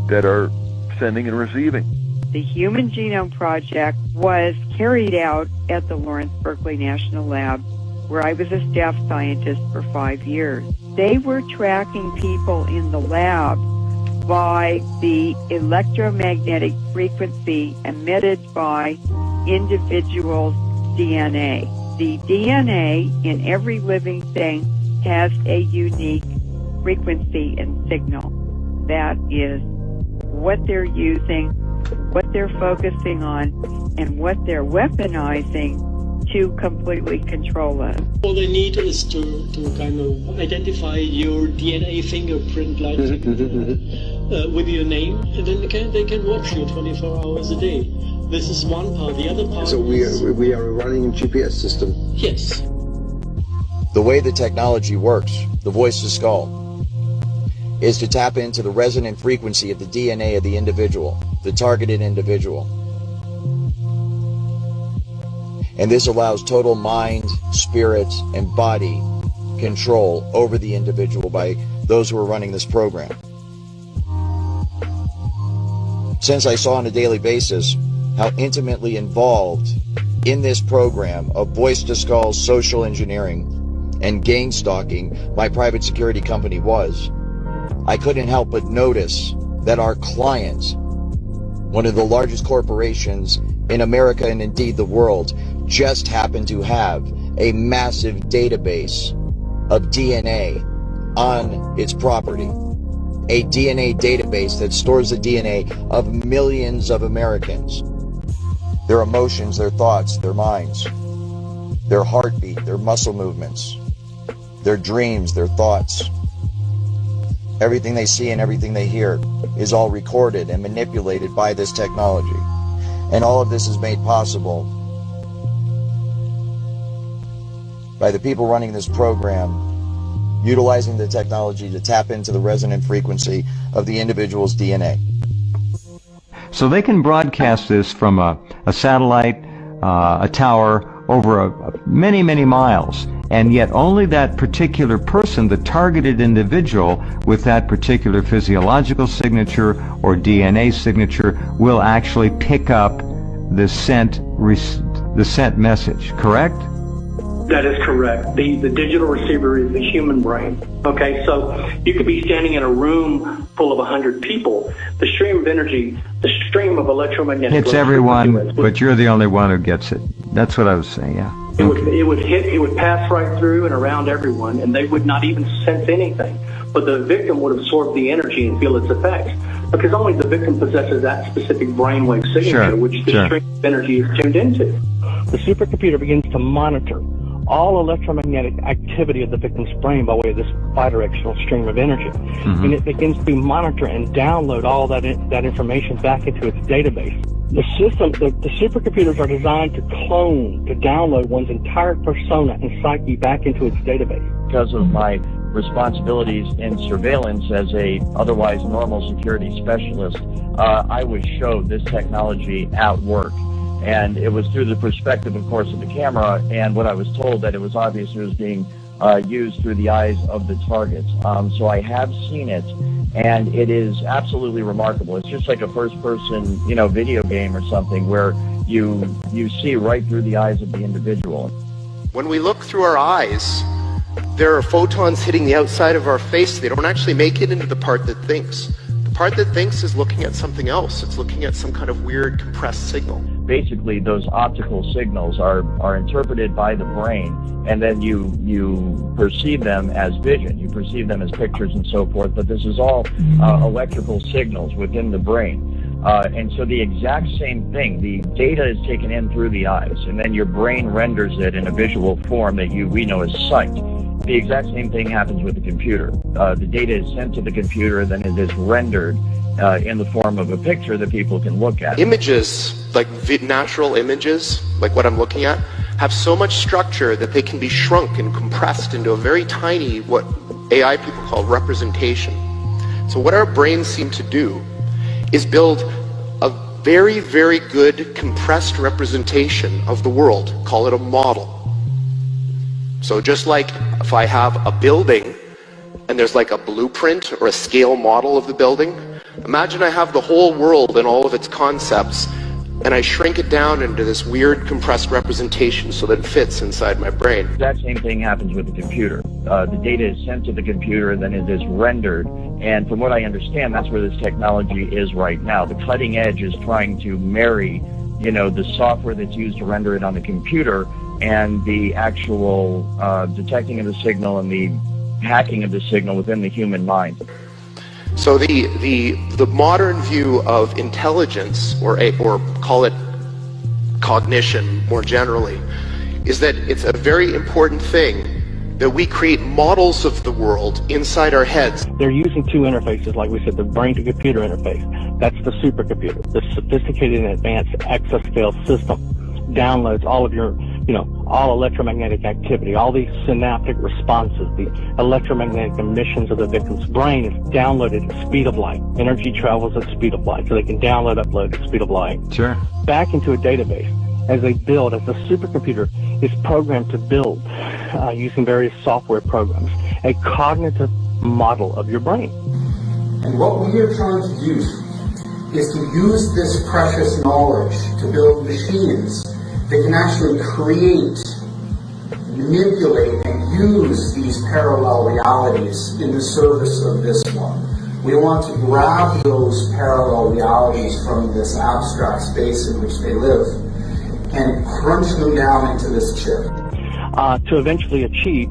that are sending and receiving.
The Human Genome Project was carried out at the Lawrence Berkeley National Lab, where I was a staff scientist for 5 years. They were tracking people in the lab by the electromagnetic frequency emitted by individuals' DNA. The DNA in every living thing has a unique frequency and signal. That is what they're using, what they're focusing on, and what they're weaponizing to completely control us.
All they need is to kind of identify your DNA fingerprint with your name, and then they can watch you 24 hours a day. This is one part. The other part
So we are running a GPS system?
Yes.
The way the technology works, the voice to skull, is to tap into the resonant frequency of the DNA of the individual, the targeted individual. And this allows total mind, spirit, and body control over the individual by those who are running this program. Since I saw on a daily basis how intimately involved in this program of voice-to-skull social engineering and gang stalking my private security company was, I couldn't help but notice that our client, one of the largest corporations in America and indeed the world, just happened to have a massive database of DNA on its property. A DNA database that stores the DNA of millions of Americans. Their emotions, their thoughts, their minds, their heartbeat, their muscle movements, their dreams, their thoughts. Everything they see and everything they hear is all recorded and manipulated by this technology. And all of this is made possible by the people running this program, utilizing the technology to tap into the resonant frequency of the individual's DNA.
So they can broadcast this from a satellite, a tower, over many, many miles, and yet only that particular person, the targeted individual with that particular physiological signature or DNA signature, will actually pick up the sent message, correct?
That is correct. The digital receiver is the human brain. Okay, so you could be standing in a room full of 100 people. The stream of energy, the stream of electromagnetic
hits everyone, but you're the only one who gets it. That's what I was saying, yeah.
It would pass right through and around everyone, and they would not even sense anything. But the victim would absorb the energy and feel its effects, because only the victim possesses that specific brainwave signature, which the stream of energy is tuned into.
The supercomputer begins to monitor all electromagnetic activity of the victim's brain by way of this bidirectional stream of energy.
Mm-hmm.
And it begins to monitor and download all that information back into its database. The system, the supercomputers are designed to clone, to download one's entire persona and psyche back into its database.
Because of my responsibilities in surveillance as a otherwise normal security specialist, I was showed this technology at work. And it was through the perspective, of course, of the camera, and what I was told that it was obvious it was being used through the eyes of the targets. So I have seen it, and it is absolutely remarkable. It's just like a first-person, video game or something where you see right through the eyes of the individual.
When we look through our eyes, there are photons hitting the outside of our face. They don't actually make it into the part that thinks. The part that thinks is looking at something else. It's looking at some kind of weird compressed signal.
Basically, those optical signals are interpreted by the brain, and then you perceive them as vision. You perceive them as pictures and so forth, but this is all electrical signals within the brain. And so the exact same thing, the data is taken in through the eyes, and then your brain renders it in a visual form that we know as sight. The exact same thing happens with the computer. The data is sent to the computer, then it is rendered in the form of a picture that people can look at.
Images, like natural images, like what I'm looking at, have so much structure that they can be shrunk and compressed into a very tiny, what AI people call representation. So what our brains seem to do is build a very, very good compressed representation of the world. Call it a model. So just like if I have a building and there's like a blueprint or a scale model of the building, imagine I have the whole world and all of its concepts, and I shrink it down into this weird compressed representation so that it fits inside my brain.
That same thing happens with the computer. The data is sent to the computer, then it is rendered, and from what I understand, that's where this technology is right now. The cutting edge is trying to marry, the software that's used to render it on the computer and the actual detecting of the signal and the hacking of the signal within the human mind.
So the modern view of intelligence, or call it cognition more generally, is that it's a very important thing that we create models of the world inside our heads.
They're using two interfaces, like we said, the brain-to-computer interface. That's the supercomputer. The sophisticated and advanced exascale system downloads all of your, all electromagnetic activity, all these synaptic responses, the electromagnetic emissions of the victim's brain is downloaded at the speed of light. Energy travels at the speed of light, so they can download, upload at the speed of light.
Sure.
Back into a database as they build, as the supercomputer is programmed to build, using various software programs, a cognitive model of your brain.
And what we are trying to do is to use this precious knowledge to build machines that can actually create, manipulate, and use these parallel realities in the service of this one. We want to grab those parallel realities from this abstract space in which they live and crunch them down into this chip.
To eventually achieve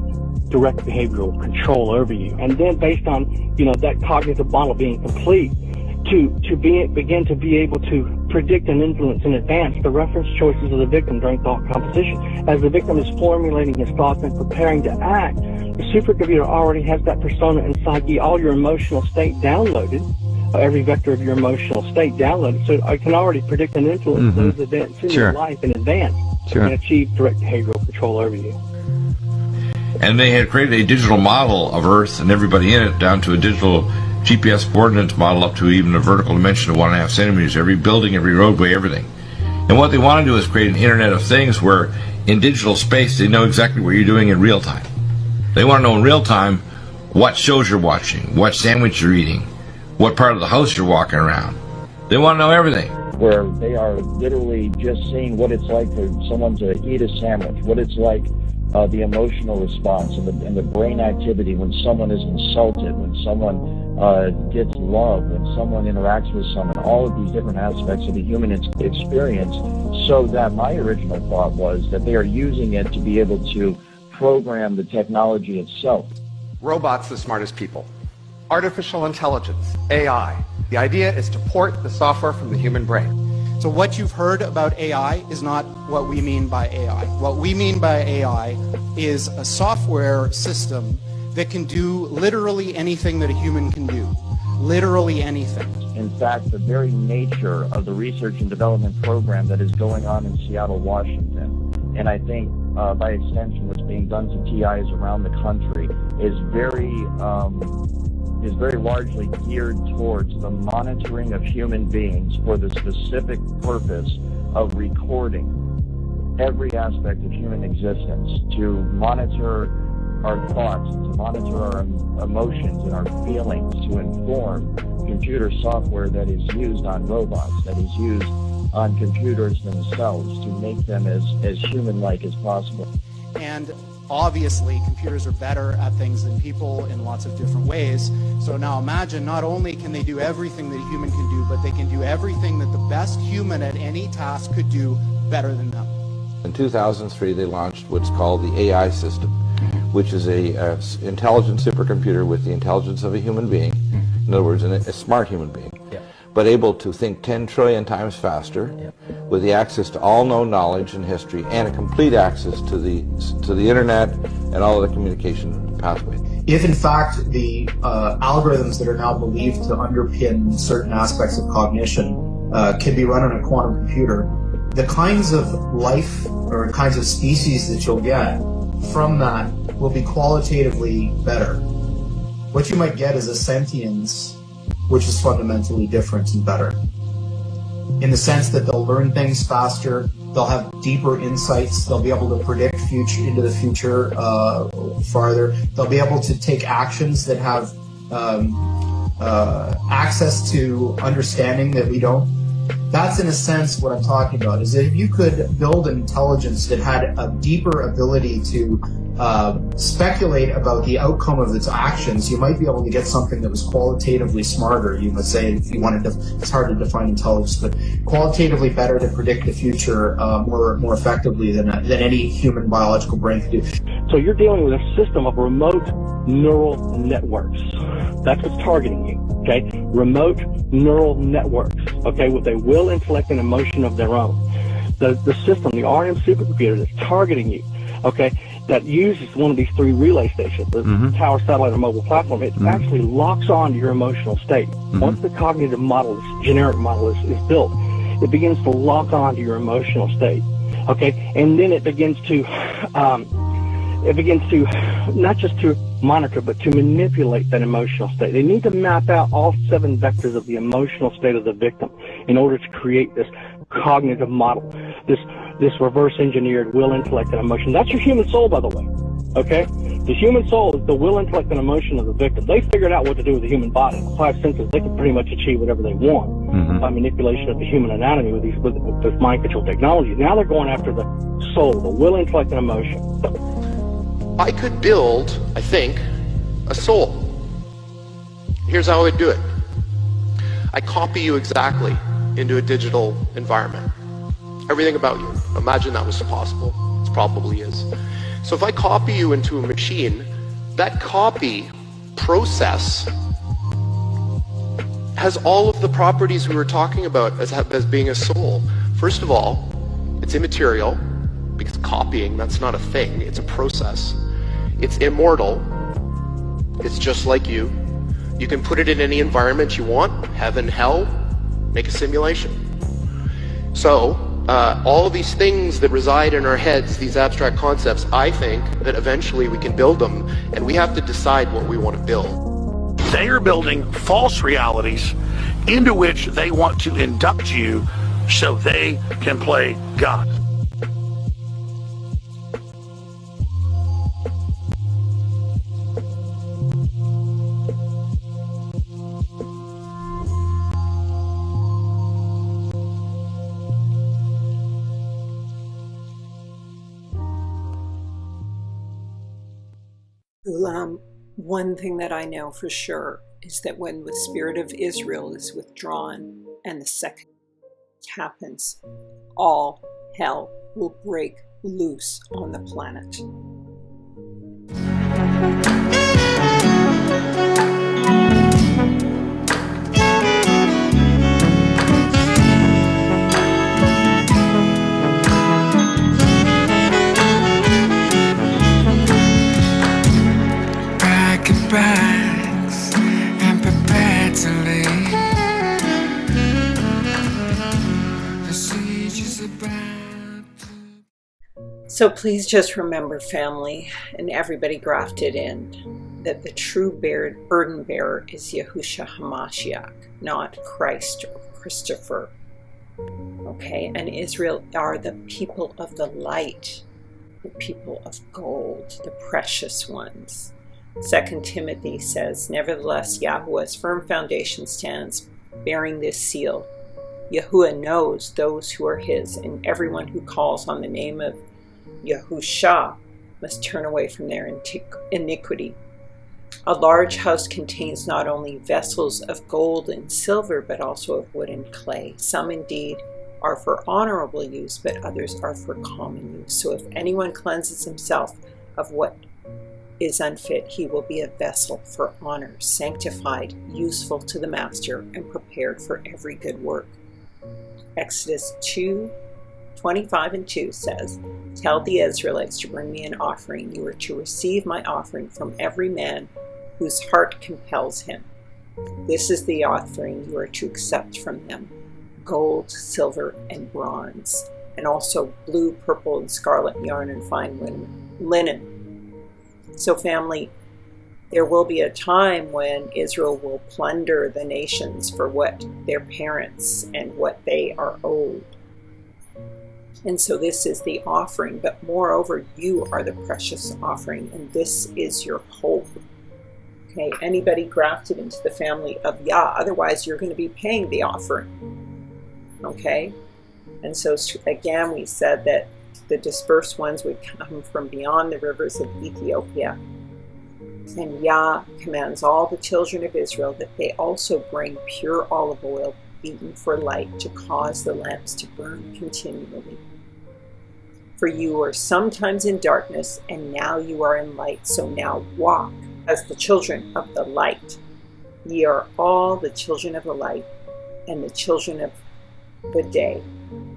direct behavioral control over you. And then based on, that cognitive model being complete, to begin to be able to predict and influence in advance the reference choices of the victim during thought composition. As the victim is formulating his thoughts and preparing to act, the supercomputer already has that persona and psyche, all your emotional state downloaded, every vector of your emotional state downloaded, so I can already predict and influence those events in your life in advance and achieve direct behavioral control over you.
And they had created a digital model of Earth and everybody in it, down to a digital GPS coordinates model up to even a vertical dimension of 1.5 centimeters, every building, every roadway, everything. And what they want to do is create an Internet of Things where in digital space they know exactly what you're doing in real time. They want to know in real time what shows you're watching, what sandwich you're eating, what part of the house you're walking around. They want to know everything.
Where they are literally just seeing what it's like for someone to eat a sandwich, what it's like, the emotional response and the brain activity when someone is insulted, when someone gets love, when someone interacts with someone, all of these different aspects of the human experience, so that my original thought was that they are using it to be able to program the technology itself.
Robots the smartest people. Artificial intelligence, AI. The idea is to port the software from the human brain.
So what you've heard about AI is not what we mean by AI. What we mean by AI is a software system that can do literally anything that a human can do. Literally anything.
In fact, the very nature of the research and development program that is going on in Seattle, Washington, and I think by extension what's being done to TIs around the country, is very largely geared towards the monitoring of human beings for the specific purpose of recording every aspect of human existence, to monitor our thoughts, to monitor our emotions and our feelings, to inform computer software that is used on robots, that is used on computers themselves, to make them as human-like as possible.
And obviously, computers are better at things than people in lots of different ways. So now imagine, not only can they do everything that a human can do, but they can do everything that the best human at any task could do better than them.
In 2003, they launched what's called the AI system, which is a intelligent supercomputer with the intelligence of a human being. In other words, a smart human being. but able to think 10 trillion times faster, with the access to all known knowledge and history, and a complete access to the internet and all of the communication pathways.
If in fact the algorithms that are now believed to underpin certain aspects of cognition can be run on a quantum computer, the kinds of life or kinds of species that you'll get from that will be qualitatively better. What you might get is a sentience which is fundamentally different and better, in the sense that they'll learn things faster, they'll have deeper insights, they'll be able to predict into the future farther, they'll be able to take actions that have access to understanding that we don't. That's in a sense what I'm talking about, is that if you could build an intelligence that had a deeper ability to speculate about the outcome of its actions, you might be able to get something that was qualitatively smarter. You would say, if you wanted to, it's hard to define intelligence, but qualitatively better to predict the future more effectively than any human biological brain could do.
So you're dealing with a system of remote neural networks. That's what's targeting you, okay? Remote neural networks, okay, with a will, intellect, and emotion of their own. The system, the RM supercomputer that's targeting you, okay, that uses one of these three relay stations, the tower, satellite, or mobile platform, it actually locks on to your emotional state. Once the cognitive model, this generic model is built, it begins to lock on to your emotional state, okay? And then it begins to not just to monitor, but to manipulate that emotional state. They need to map out all 7 vectors of the emotional state of the victim in order to create this cognitive model, this reverse engineered will, intellect, and emotion. That's your human soul, by the way, okay? The human soul is the will, intellect, and emotion of the victim. They figured out what to do with the human body. The 5 senses, they can pretty much achieve whatever they want by manipulation of the human anatomy with mind control technology. Now they're going after the soul, the will, intellect, and emotion.
I could build, I think, a soul. Here's how I would do it. I copy you exactly into a digital environment. Everything about you. Imagine that was possible. It probably is. So if I copy you into a machine, that copy process has all of the properties we were talking about as being a soul. First of all, it's immaterial, because copying, that's not a thing, it's a process. It's immortal. It's just like you. You can put it in any environment you want, heaven, hell, make a simulation. So, all of these things that reside in our heads, these abstract concepts, I think that eventually we can build them, and we have to decide what we want to build.
They are building false realities into which they want to induct you so they can play God.
One thing that I know for sure is that when the spirit of Israel is withdrawn and the second happens, all hell will break loose on the planet.
Bags and prepared to leave. The siege is about to...
So please just remember, family, and everybody grafted in, that the true burden bearer is Yahushua HaMashiach, not Christ or Christopher. Okay, and Israel are the people of the light, the people of gold, the precious ones. 2 Timothy says, nevertheless, Yahuwah's firm foundation stands, bearing this seal. Yahuwah knows those who are his, and everyone who calls on the name of Yahusha must turn away from their iniquity. A large house contains not only vessels of gold and silver, but also of wood and clay. Some indeed are for honorable use, but others are for common use. So if anyone cleanses himself of what is unfit, he will be a vessel for honor, sanctified, useful to the master, and prepared for every good work. Exodus 2:25-2 says, "Tell the Israelites to bring me an offering. You are to receive my offering from every man whose heart compels him. This is the offering you are to accept from them: gold, silver, and bronze, and also blue, purple, and scarlet yarn and fine linen." So family, there will be a time when Israel will plunder the nations for what their parents and what they are owed. And so this is the offering, but moreover, you are the precious offering, and this is your hope. Okay, anybody grafted into the family of Yah, otherwise you're going to be paying the offering. Okay, and so again, we said that the dispersed ones would come from beyond the rivers of Ethiopia. And Yah commands all the children of Israel that they also bring pure olive oil beaten for light to cause the lamps to burn continually. For you were sometimes in darkness, and now you are in light. So now walk as the children of the light. Ye are all the children of the light and the children of the day,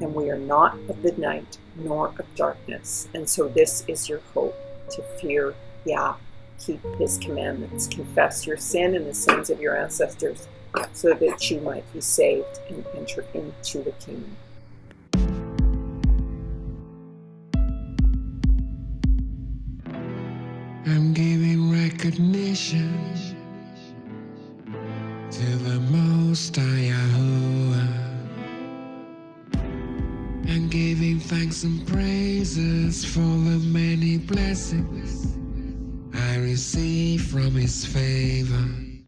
and we are not of the night nor of darkness. And so this is your hope, to fear Yah, keep his commandments, confess your sin and the sins of your ancestors, so that you might be saved and enter into the kingdom.
I'm giving recognition to the Most High Yahuwah. I'm giving thanks and praises for the many blessings I receive from his favor.